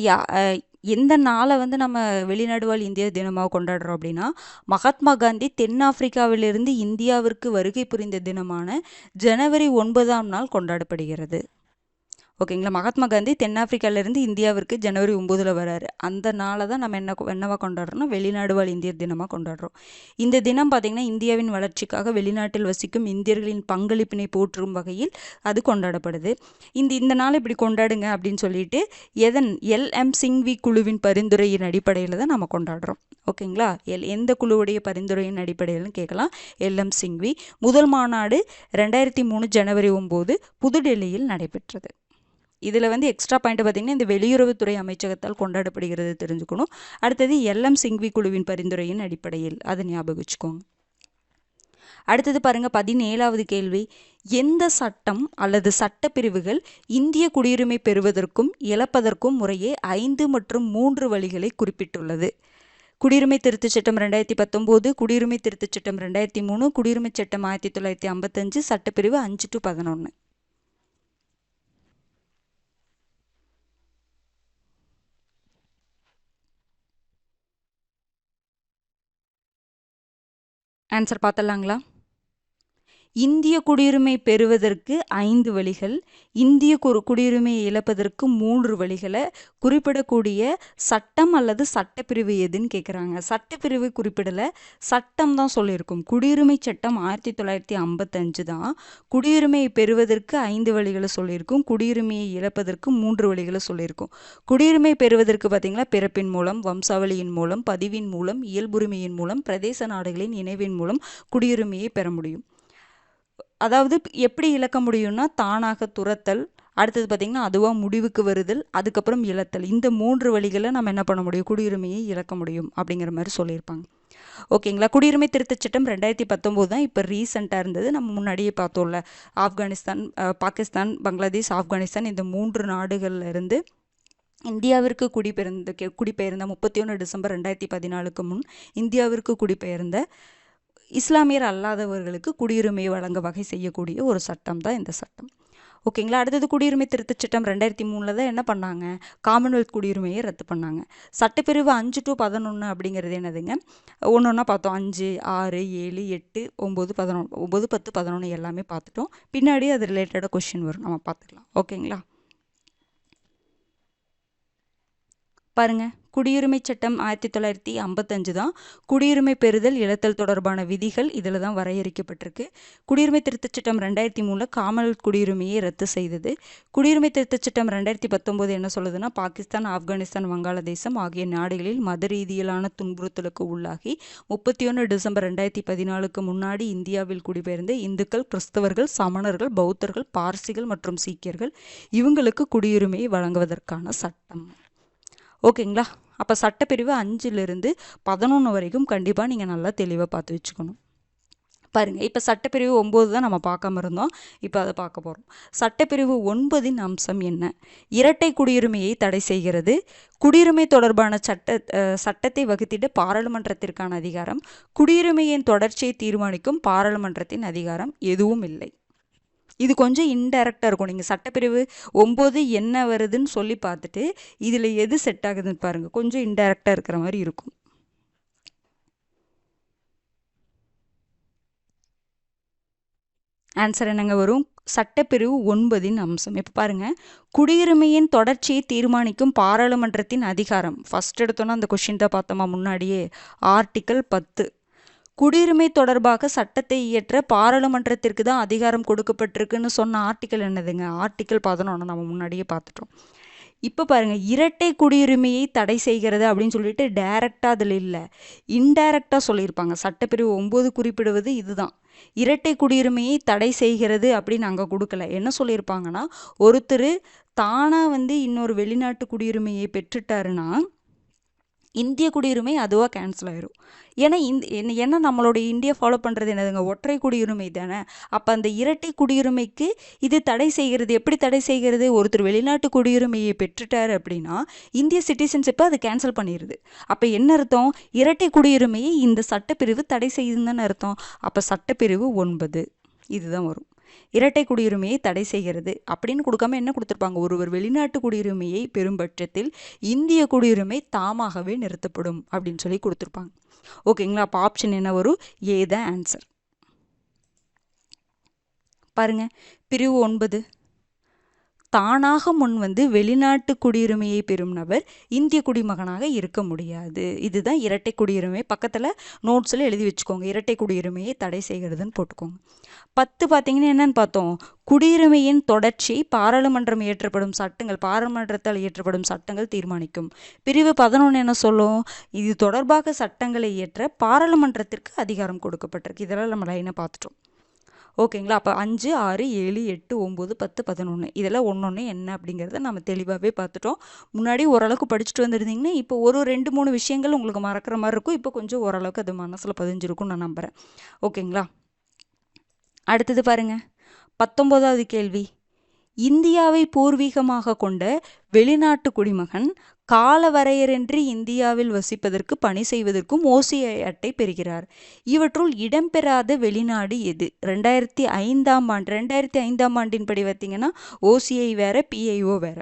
எந்த நாளை வந்து நம்ம வெளிநாடு வாழ் இந்திய தினமாக கொண்டாடுறோம் அப்படின்னா, மகாத்மா காந்தி தென்னாப்பிரிக்காவிலிருந்து இந்தியாவிற்கு வருகை புரிந்த தினமான ஜனவரி 9ஆம் நாள் கொண்டாடப்படுகிறது. ஓகேங்களா? மகாத்மா காந்தி தென்னாப்பிரிக்காவிலேருந்து இந்தியாவிற்கு ஜனவரி 9ல் வராரு. அந்த நாளை தான் நம்ம என்னவா கொண்டாடுறோம்னா வெளிநாடு வாழ் இந்தியர் தினமாக கொண்டாடுறோம். இந்த தினம் பார்த்திங்கன்னா இந்தியாவின் வளர்ச்சிக்காக வெளிநாட்டில் வசிக்கும் இந்தியர்களின் பங்களிப்பினை போற்றும் வகையில் அது கொண்டாடப்படுது. இந்த நாளை இப்படி கொண்டாடுங்க அப்படின்னு சொல்லிட்டு எல்.எம். சிங்வி குழுவின் பரிந்துரையின் அடிப்படையில் தான் நம்ம கொண்டாடுறோம். ஓகேங்களா? எந்த குழுவுடைய பரிந்துரையின் அடிப்படையில்னு கேட்கலாம். எல்.எம். சிங்வி. முதல் மாநாடு 2003 ஜனவரி 9 புதுடெல்லியில் நடைபெற்றது. இதில் வந்து எக்ஸ்ட்ரா பாயிண்ட் பார்த்திங்கன்னா இந்த வெளியுறவுத்துறை அமைச்சகத்தால் கொண்டாடப்படுகிறது தெரிஞ்சுக்கணும். அடுத்தது எல்.எம். சிங்வி குழுவின் பரிந்துரையின் அடிப்படையில், அதை ஞாபகம் வச்சுக்கோங்க. அடுத்தது பாருங்க, 17வது கேள்வி. எந்த சட்டம் அல்லது சட்டப்பிரிவுகள் இந்திய குடியுரிமை பெறுவதற்கும் இழப்பதற்கும் முறையே 5 மற்றும் 3 வழிகளை குறிப்பிட்டுள்ளது? குடியுரிமை திருத்தச் சட்டம் 2019, குடியுரிமை திருத்தச் சட்டம் 2003, குடியுரிமை சட்டம் 1955, சட்டப்பிரிவு 5 to 11. ஆன்சர் பார்த்தலாங்களா? இந்திய குடியுரிமை பெறுவதற்கு 5 வழிகள், இந்திய குடியுரிமையை இழப்பதற்கு 3 வழிகளை குறிப்பிடக்கூடிய சட்டம் அல்லது சட்டப்பிரிவு எதுன்னு கேட்குறாங்க. சட்டப்பிரிவு குறிப்பிடலை, சட்டம் தான் சொல்லியிருக்கும். குடியுரிமை சட்டம் 1955 தான் குடியுரிமையை பெறுவதற்கு 5 வழிகளை சொல்லியிருக்கும், குடியுரிமையை இழப்பதற்கு 3 வழிகளை சொல்லியிருக்கும். குடியுரிமை பெறுவதற்கு பார்த்திங்கன்னா பிறப்பின் மூலம், வம்சாவளியின் மூலம், பதிவின் மூலம், இயல்புரிமையின் மூலம், பிரதேச நாடுகளின் இணைவின் மூலம் குடியுரிமையை பெற முடியும். அதாவது எப்படி இழக்க முடியும்னா தானாக துரத்தல், அடுத்தது பார்த்திங்கன்னா அதுவாக முடிவுக்கு வருதல், அதுக்கப்புறம் இழத்தல். இந்த 3 வழிகளை நம்ம என்ன பண்ண முடியும்? குடியுரிமையை இழக்க முடியும் அப்படிங்கிற மாதிரி சொல்லியிருப்பாங்க. ஓகேங்களா? குடியுரிமை திருத்தச் சட்டம் 2019 தான் இப்போ ரீசெண்டாக இருந்தது. நம்ம முன்னாடியே பார்த்தோம்ல, ஆப்கானிஸ்தான், பாகிஸ்தான், பங்களாதேஷ், ஆப்கானிஸ்தான் இந்த 3 நாடுகளில் இருந்து இந்தியாவிற்கு குடிபெயர்ந்த 31 டிசம்பர் 2014க்கு முன் இந்தியாவிற்கு குடிபெயர்ந்த இஸ்லாமியர் அல்லாதவர்களுக்கு குடியுரிமையை வழங்க வகை செய்யக்கூடிய ஒரு சட்டம் தான் இந்த சட்டம். ஓகேங்களா? அடுத்தது குடியுரிமை திருத்தச் சட்டம் 2003 தான் என்ன பண்ணாங்க? காமன்வெல்த் குடியுரிமையை ரத்து பண்ணாங்க. சட்டப்பிரிவு 5 to 11 அப்படிங்கிறது என்னதுங்க? ஒன்றா பார்த்தோம். 5, 6, 7, 8, 9, 11, 9, 10, 11 எல்லாமே பார்த்துட்டோம். பின்னாடி அது ரிலேட்டடாக கொஷின் வரும், நம்ம பார்த்துக்கலாம். ஓகேங்களா? பாருங்க, குடியுரிமை சட்டம் 1955 தான் குடியுரிமை பெறுதல் இழத்தல் தொடர்பான விதிகள் இதில் தான் வரையறுக்கப்பட்டிருக்கு. குடியுரிமை திருத்தச் சட்டம் 2003 காமன்வெல்த் குடியுரிமையை ரத்து செய்தது. குடியுரிமை திருத்தச் சட்டம் 2019 என்ன சொல்லுதுன்னா, பாகிஸ்தான், ஆப்கானிஸ்தான், வங்காளதேசம் ஆகிய நாடுகளில் மத ரீதியிலான துன்புறுத்தலுக்கு உள்ளாகி 31 டிசம்பர் 2014க்கு முன்னாடி இந்தியாவில் குடிபெயர்ந்த இந்துக்கள், கிறிஸ்தவர்கள், சமணர்கள், பௌத்தர்கள், பார்சிகள் மற்றும் சீக்கியர்கள் இவங்களுக்கு குடியுரிமையை வழங்குவதற்கான சட்டம். ஓகேங்களா? அப்போ சட்டப்பிரிவு 5லிருந்து 11 வரைக்கும் கண்டிப்பாக நீங்கள் நல்லா தெளிவாக பார்த்து வச்சுக்கணும். பாருங்கள், இப்போ சட்டப்பிரிவு 9 தான் நம்ம பார்க்காம இருந்தோம், இப்போ அதை பார்க்க போகிறோம். சட்டப்பிரிவு 9 அம்சம் என்ன? இரட்டை குடியுரிமையை தடை செய்கிறது. குடியுரிமை தொடர்பான சட்டத்தை வகுத்திட பாராளுமன்றத்திற்கான அதிகாரம், குடியுரிமையின் தொடர்ச்சியை தீர்மானிக்கும் பாராளுமன்றத்தின் அதிகாரம் எதுவும் இல்லை. இது கொஞ்சம் இன்டைரக்டாக இருக்கும். நீங்கள் சட்டப்பிரிவு 9 என்ன வருதுன்னு சொல்லி பார்த்துட்டு இதில் எது செட் ஆகுதுன்னு பாருங்கள். கொஞ்சம் இன்டைரக்டாக இருக்கிற மாதிரி இருக்கும். ஆன்சர் என்னங்க வரும்? சட்டப்பிரிவு 9 அம்சம். இப்போ பாருங்கள், குடியுரிமையின் தொடர்ச்சியை தீர்மானிக்கும் பாராளுமன்றத்தின் அதிகாரம். ஃபஸ்ட் எடுத்தோன்னா அந்த கொஷின் தான் பார்த்தோமா முன்னாடியே, ஆர்டிக்கல் 10. குடியுரிமை தொடர்பாக சட்டத்தை இயற்ற பாராளுமன்றத்திற்கு தான் அதிகாரம் கொடுக்கப்பட்டிருக்குன்னு சொன்ன ஆர்டிக்கல் என்னதுங்க? ஆர்டிக்கல் 11 நம்ம முன்னாடியே பார்த்துட்டோம். இப்போ பாருங்கள், இரட்டை குடியுரிமையை தடை செய்கிறது அப்படின்னு சொல்லிட்டு டைரெக்டாக அதில் இல்லை, இன்டைரக்டாக சொல்லியிருப்பாங்க. சட்டப்பிரிவு 9 குறிப்பிடுவது இதுதான், இரட்டை குடியுரிமையை தடை செய்கிறது அப்படின்னு அங்கே கொடுக்கல. என்ன சொல்லியிருப்பாங்கன்னா, ஒருத்தர் தானாக இன்னொரு வெளிநாட்டு குடியுரிமையை பெற்றுட்டாருன்னா இந்திய குடியுரிமை அதுவாக கேன்சல் ஆயிரும். ஏன்னா ஏன்னா நம்மளோட இந்தியா ஃபாலோ பண்ணுறது என்னதுங்க, ஒற்றை குடியுரிமை தானே. அப்போ அந்த இரட்டை குடியுரிமைக்கு இது தடை செய்கிறது. எப்படி தடை செய்கிறது? ஒருத்தர் வெளிநாட்டு குடியுரிமையை பெற்றுட்டார் அப்படின்னா இந்திய சிட்டிசன்ஷிப்பை அது கேன்சல் பண்ணிடுது. அப்போ என்ன அர்த்தம்? இரட்டை குடியுரிமையை இந்த சட்டப்பிரிவு தடை செய்யுதுன்னு அர்த்தம். அப்போ சட்டப்பிரிவு 9 இதுதான் வரும். இரட்டை குடியுரிமையை தடை செய்கிறது அப்படின்னு கொடுக்காம என்ன கொடுத்துருப்பாங்க, ஒருவர் வெளிநாட்டு குடியுரிமையை பெறும் பட்சத்தில் இந்திய குடியுரிமை தாமாகவே நிறுத்தப்படும் அப்படின்னு சொல்லி கொடுத்துருப்பாங்க. ஓகேங்களா? அப்போ ஆப்ஷன் என்ன வரும்? ஏ தான் ஆன்சர். பாருங்க, பிரிவு 9, தானாக முன் வந்து வெளிநாட்டு குடியுரிமையை பெறும் நபர் இந்திய குடிமகனாக இருக்க முடியாது. இதுதான் இரட்டை குடியுரிமை. பக்கத்தில் நோட்ஸில் எழுதி வச்சுக்கோங்க, இரட்டை குடியுரிமையை தடை செய்கிறதுன்னு போட்டுக்கோங்க. 10 பார்த்தீங்கன்னா என்னன்னு பார்த்தோம், குடியுரிமையின் தொடர்ச்சி பாராளுமன்றம் இயற்றப்படும் சட்டங்கள், பாராளுமன்றத்தால் இயற்றப்படும் சட்டங்கள் தீர்மானிக்கும். பிரிவு 11 என்ன சொல்லும், இது தொடர்பாக சட்டங்களை இயற்ற பாராளுமன்றத்திற்கு அதிகாரம் கொடுக்கப்பட்டிருக்கு. இதெல்லாம் நம்ம லைனை பார்த்துட்டோம். ஓகேங்களா? அப்போ 5, 6, 7, 8, 9, 10, 11 இதெல்லாம் ஒன்று என்ன அப்படிங்கிறத நம்ம தெளிவாகவே பார்த்துட்டோம். முன்னாடி ஓரளவுக்கு படிச்சுட்டு வந்திருந்தீங்கன்னா இப்போ ஒரு 2-3 விஷயங்கள் உங்களுக்கு மறக்கிற மாதிரி இருக்கும். இப்போ கொஞ்சம் ஓரளவுக்கு அது மனசில் பதிஞ்சிருக்கும்னு நான் நம்புகிறேன். ஓகேங்களா? அடுத்தது பாருங்க, 19வது கேள்வி. இந்தியாவை பூர்வீகமாக கொண்ட வெளிநாட்டு குடிமகன் கால வரையறையின்றி இந்தியாவில் வசிப்பதற்கு பணி செய்வதற்கும் ஓசிஐ அட்டை பெறுகிறார். இவற்றுள் இடம்பெறாத வெளிநாடு எது? 2005ஆம் ஆண்டின் படி பார்த்தீங்கன்னா ஓசிஐ வேற, பிஐஓ வேற.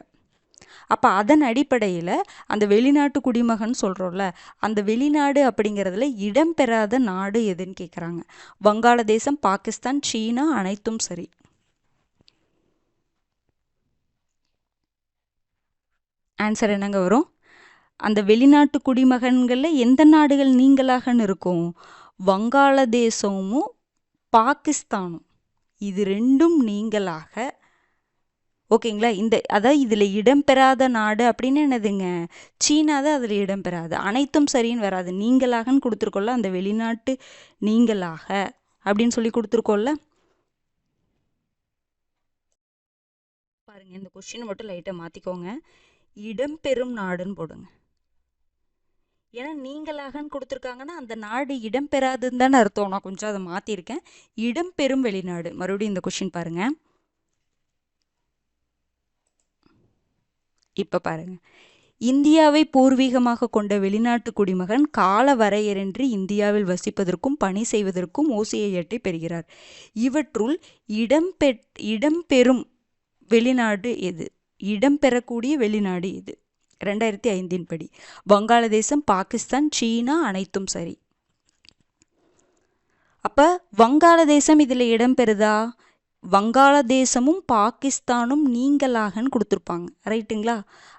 அப்போ அதன் அடிப்படையில் அந்த வெளிநாட்டு குடிமகன் சொல்கிறோம்ல, அந்த வெளிநாடு அப்படிங்கிறதுல இடம்பெறாத நாடு எதுன்னு கேட்குறாங்க. வங்காளதேசம், பாகிஸ்தான், சீனா அனைத்தும் சரி. ஆன்சர் என்னங்க வரும்? அந்த வெளிநாட்டு குடிமகன்களில் எந்த நாடுகள் நீங்களாகன்னு இருக்கும்? வங்காளதேசமும் பாகிஸ்தானும், இது ரெண்டும் நீங்களாக. ஓகேங்களா? அதாவது இதில் இடம்பெறாத நாடு அப்படின்னு என்னதுங்க, சீனா தான் அதில் இடம்பெறாது. அனைத்தும் சரின்னு வராது. நீங்களாகன்னு கொடுத்துருக்கோம்ல, அந்த வெளிநாட்டு நீங்களாக அப்படின்னு சொல்லி கொடுத்துருக்கோம்ல. பாருங்க, இந்த கொஸ்டின் மட்டும் லைட்டாக மாற்றிக்கோங்க, இடம்பெறும் நாடுன்னு போடுங்க. ஏன்னா நீங்களாகன்னு கொடுத்துருக்காங்கன்னா அந்த நாடு இடம்பெறாதுன்னு தானே அர்த்தம். நான் கொஞ்சம் அதை மாற்றிருக்கேன், இடம்பெறும் வெளிநாடு. மறுபடியும் இந்த கொஸ்டின் பாருங்க. இப்போ பாருங்க, இந்தியாவை பூர்வீகமாக கொண்ட வெளிநாட்டு குடிமகன் கால வரையறையின்றி இந்தியாவில் வசிப்பதற்கும் பணி செய்வதற்கும் ஓசிஐ அட்டை பெறுகிறார். இவற்றுள் இடம்பெறும் வெளிநாடு எது? இடம்பெறக்கூடிய வெளிநாடு எது? 2005 படி வங்காளதேசம், பாகிஸ்தான், சீனா அனைத்தும் சரி. அப்ப வங்காளதேசம் இதுல இடம்பெறுதா? வங்காளதேசமும் பாகிஸ்தானும் நீங்களாகன்னு கொடுத்துருப்பாங்க, ரைட்டுங்களா?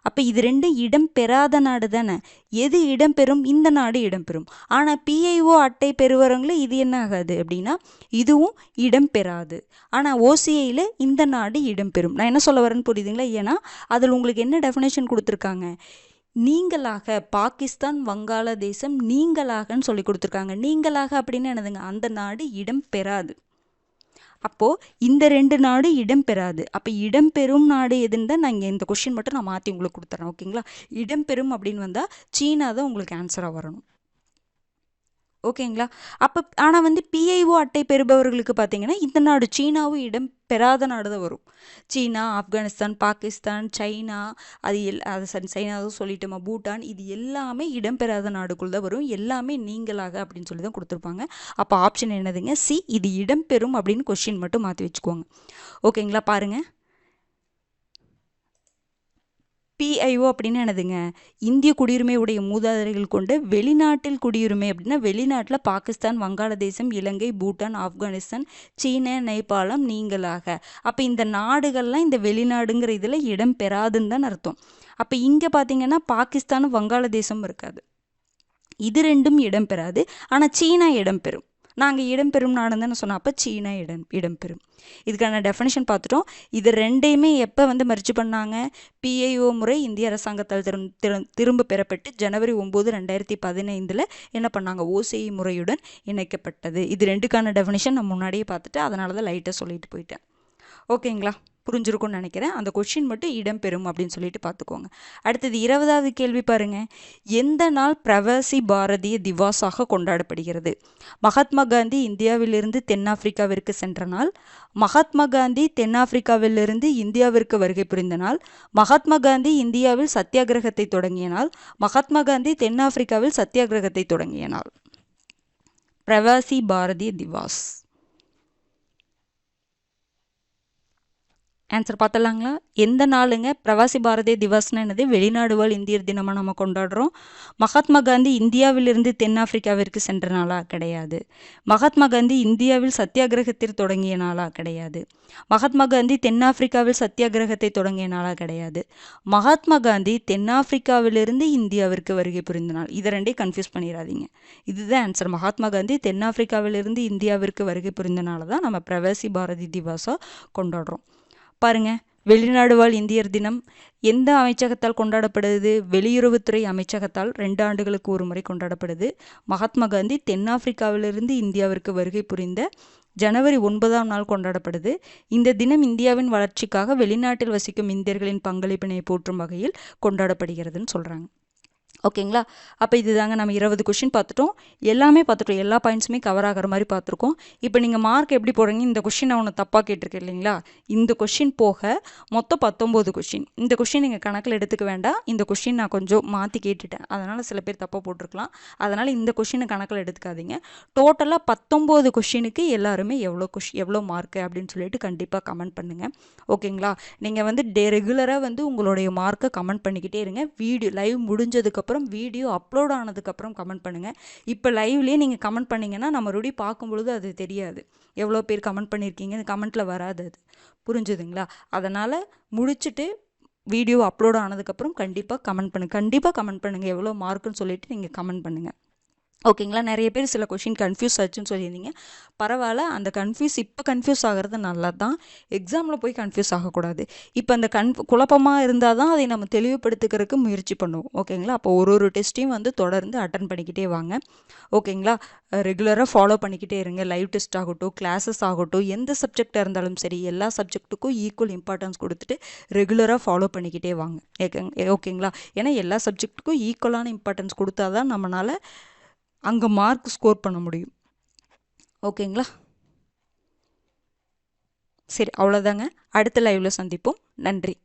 அப்போ இது ரெண்டும் இடம்பெறாத நாடு தானே. எது இடம்பெறும்? இந்த நாடு இடம்பெறும். ஆனால் பிஐஓ அட்டை பெறுவவங்களும் இது என்ன ஆகாது அப்படின்னா இதுவும் இடம்பெறாது. ஆனால் ஓசிஐயில் இந்த நாடு இடம்பெறும். நான் என்ன சொல்ல வரேன்னு புரியுதுங்களா? ஏன்னா அதில் உங்களுக்கு என்ன டெஃபினேஷன் கொடுத்துருக்காங்க, நீங்களாக, பாகிஸ்தான், வங்காளதேசம் நீங்களாகன்னு சொல்லி கொடுத்துருக்காங்க. நீங்களாக அப்படின்னு என்னதுங்க, அந்த நாடு இடம்பெறாது. அப்போது இந்த 2 நாடு இடம்பெறாது. அப்போ இடம்பெறும் நாடு எதுன்னு தான் நான் இங்கே இந்த கொஸ்டின் மட்டும் நான் மாற்றி உங்களுக்கு கொடுத்துட்றேன். ஓகேங்களா? இடம்பெறும் அப்படின்னு வந்தால் சீனா தான் உங்களுக்கு ஆன்சராக வரணும். ஓகேங்களா? அப்போ ஆனால் வந்து பிஐஓ அட்டை பெறுபவர்களுக்கு பார்த்தீங்கன்னா இந்த நாடு சீனாவும் இடம் பெறாத நாடு தான் வரும். சீனா, ஆப்கானிஸ்தான், பாகிஸ்தான், சைனா, அது சரி சைனாவும் சொல்லிட்டோமா, பூட்டான், இது எல்லாமே இடம்பெறாத நாடுக்குள் தான் வரும். எல்லாமே நீங்களாக அப்படின்னு சொல்லி தான் கொடுத்துருப்பாங்க. அப்போ ஆப்ஷன் என்னதுங்க, சி. இது இடம்பெறும் அப்படின்னு கொஸ்டின் மட்டும் மாற்றி வச்சுக்கோங்க. ஓகேங்களா? பாருங்கள், பிஐஓ அப்படின்னு என்னதுங்க, இந்திய குடியுரிமை உடைய மூதாதையர்கள் கொண்ட வெளிநாட்டில் குடியுரிமை அப்படின்னா வெளிநாட்டில் பாகிஸ்தான், வங்காளதேசம், இலங்கை, பூட்டான், ஆப்கானிஸ்தான், சீனா, நேபாளம் நீங்களாக. அப்போ இந்த நாடுகள்லாம் இந்த வெளிநாடுங்கிற இதில் இடம் பெறாதுன்னு தான் அர்த்தம். அப்போ இங்கே பார்த்தீங்கன்னா பாகிஸ்தானும் வங்காளதேசமும் இருக்காது, இது ரெண்டும் இடம்பெறாது. ஆனால் சீனா இடம்பெறும். நாங்கள் இடம்பெறும் நாடுன்னு தானே சொன்னோம், அப்போ சீனா இடம்பெறும். இதுக்கான டெஃபினேஷன் பார்த்துட்டோம். இது ரெண்டையுமே எப்போ வந்து மர்ஜ் பண்ணாங்க, பிஐஓ முறை இந்திய அரசாங்கத்தால் திரும்ப பெறப்பட்டு ஜனவரி 9, 2015 என்ன பண்ணாங்க, ஓசிஐ முறையுடன் இணைக்கப்பட்டது. இது ரெண்டுக்கான டெஃபினேஷன் நான் முன்னாடியே பார்த்துட்டு அதனால தான் லைட்டாக சொல்லிட்டு போயிட்டேன். ஓகேங்களா? புரிஞ்சிருக்கும்னு நினைக்கிறேன். அந்த கொஷின் மட்டும் இடம்பெறும் அப்படின்னு சொல்லிட்டு பார்த்துக்கோங்க. அடுத்தது 20வது கேள்வி பாருங்க. எந்த நாள் பிரவாசி பாரதிய திவாஸாக கொண்டாடப்படுகிறது? மகாத்மா காந்தி இந்தியாவிலிருந்து தென்னாப்பிரிக்காவிற்கு சென்ற நாள், மகாத்மா காந்தி தென்னாப்பிரிக்காவிலிருந்து இந்தியாவிற்கு வருகை புரிந்த நாள், மகாத்மா காந்தி இந்தியாவில் சத்தியாகிரகத்தை தொடங்கிய நாள், மகாத்மா காந்தி தென்னாப்பிரிக்காவில் சத்தியாகிரகத்தை தொடங்கிய நாள். பிரவாசி பாரதிய திவாஸ். ஆன்சர் பார்த்தலாங்களா? எந்த நாளுங்க பிரவாசி பாரதிய திவாஸ்னா என்னது? வெளிநாடு வாழ் இந்தியர் தினமாக நம்ம கொண்டாடுறோம். மகாத்மா காந்தி இந்தியாவிலிருந்து தென்னாப்பிரிக்காவிற்கு சென்ற நாளா? கிடையாது. மகாத்மா காந்தி இந்தியாவில் சத்தியாகிரகத்தில் தொடங்கிய நாளா? கிடையாது. மகாத்மா காந்தி தென்னாப்பிரிக்காவில் சத்தியாகிரகத்தை தொடங்கிய நாளா? கிடையாது. மகாத்மா காந்தி தென்னாப்பிரிக்காவிலிருந்து இந்தியாவிற்கு வருகை புரிந்த நாள். இதை ரெண்டையும் கன்ஃபியூஸ் பண்ணிடாதீங்க. இதுதான் ஆன்சர். மகாத்மா காந்தி தென்னாப்பிரிக்காவிலிருந்து இந்தியாவிற்கு வருகை புரிந்த நாளை தான் நம்ம பிரவாசி பாரதி திவாஸாக கொண்டாடுறோம். பாருங்க, வெளிநாடு வாழ் இந்தியர் தினம் எந்த அமைச்சகத்தால் கொண்டாடப்படுது? வெளியுறவுத்துறை அமைச்சகத்தால் 2 ஆண்டுகளுக்கு ஒரு முறை கொண்டாடப்படுது. மகாத்மா காந்தி தென்னாப்பிரிக்காவிலிருந்து இந்தியாவிற்கு வருகை புரிந்த ஜனவரி 9ஆம் நாள் கொண்டாடப்படுது. இந்த தினம் இந்தியாவின் வளர்ச்சிக்காக வெளிநாட்டில் வசிக்கும் இந்தியர்களின் பங்களிப்பினை போற்றும் வகையில் கொண்டாடப்படுகிறதுன்னு சொல்கிறாங்க. ஓகேங்களா? அப்போ இதுதாங்க நம்ம 20 கொஷின் பார்த்துட்டோம். எல்லாமே பார்த்துட்டோம். எல்லா பாயிண்ட்ஸுமே கவர் ஆகிற மாதிரி பார்த்துருக்கோம். இப்போ நீங்கள் மார்க் எப்படி போடுறீங்க? இந்த கொஷின் நான் ஒன்று தப்பாக கேட்டிருக்கேன் இல்லைங்களா? இந்த கொஷின் போக மொத்தம் 19 கொஷின். இந்த கொஷின் நீங்கள் கணக்கில் எடுத்துக்க வேண்டாம். இந்த கொஷின் நான் கொஞ்சம் மாற்றி கேட்டுட்டேன். அதனால் சில பேர் தப்பாக போட்டிருக்கலாம். அதனால் இந்த கொஷினை கணக்கில் எடுத்துக்காதீங்க. டோட்டலாக 19 கொஷினுக்கு எல்லாருமே எவ்வளோ மார்க்கு அப்படின்னு சொல்லிட்டு கண்டிப்பாக கமெண்ட் பண்ணுங்கள். ஓகேங்களா? நீங்கள் வந்து ரெகுலராக வந்து உங்களுடைய மார்க்கை கமெண்ட் பண்ணிக்கிட்டே இருங்க. வீடியோ லைவ் முடிஞ்சதுக்கப்புறம் வீடியோ அப்லோட் ஆனதுக்கப்புறம் கமெண்ட் பண்ணுங்கள். இப்போ லைவ்லேயே நீங்கள் கமெண்ட் பண்ணிங்கன்னா நம்ம மறுபடியும் பார்க்கும்பொழுது அது தெரியாது. எவ்வளோ பேர் கமெண்ட் பண்ணியிருக்கீங்க, கமெண்ட்டில் வராது. அது புரிஞ்சுதுங்களா? அதனால் முடிச்சுட்டு வீடியோ அப்லோட் ஆனதுக்கப்புறம் கண்டிப்பாக கமெண்ட் பண்ணுங்கள். எவ்வளோ மார்க்குன்னு சொல்லிவிட்டு நீங்கள் கமெண்ட் பண்ணுங்கள். ஓகேங்களா? நிறைய பேர் சில கொஷின் கன்ஃபியூஸ் ஆச்சுன்னு சொல்லியிருந்தீங்க. பரவாயில்ல, அந்த இப்போ கன்ஃபியூஸ் ஆகிறது நல்லது தான். எக்ஸாமில் போய் கன்ஃபியூஸ் ஆகக்கூடாது. இப்போ அந்த குழப்பமாக இருந்தால் தான் அதை நம்ம தெளிவுபடுத்திக்கிறதுக்கு முயற்சி பண்ணுவோம். ஓகேங்களா? அப்போ ஒரு டெஸ்ட்டையும் வந்து தொடர்ந்து அட்டன் பண்ணிக்கிட்டே வாங்க. ஓகேங்களா? ரெகுலராக ஃபாலோ பண்ணிக்கிட்டே இருங்க. லைவ் டெஸ்ட் ஆகட்டும், கிளாஸஸ் ஆகட்டும், எந்த சப்ஜெக்டாக இருந்தாலும் சரி, எல்லா சப்ஜெக்ட்டுக்கும் ஈக்குவல் இம்பார்ட்டன்ஸ் கொடுத்துட்டு ரெகுலராக ஃபாலோ பண்ணிக்கிட்டே வாங்க. ஓகேங்களா? ஏன்னா எல்லா சப்ஜெக்ட்டுக்கும் ஈக்குவலான இம்பார்ட்டன்ஸ் கொடுத்தா தான் நம்மளால் அங்கே மார்க் ஸ்கோர் பண்ண முடியும். ஓகேங்களா? சரி, அவ்வளோதாங்க. அடுத்த லைவில் சந்திப்போம். நன்றி.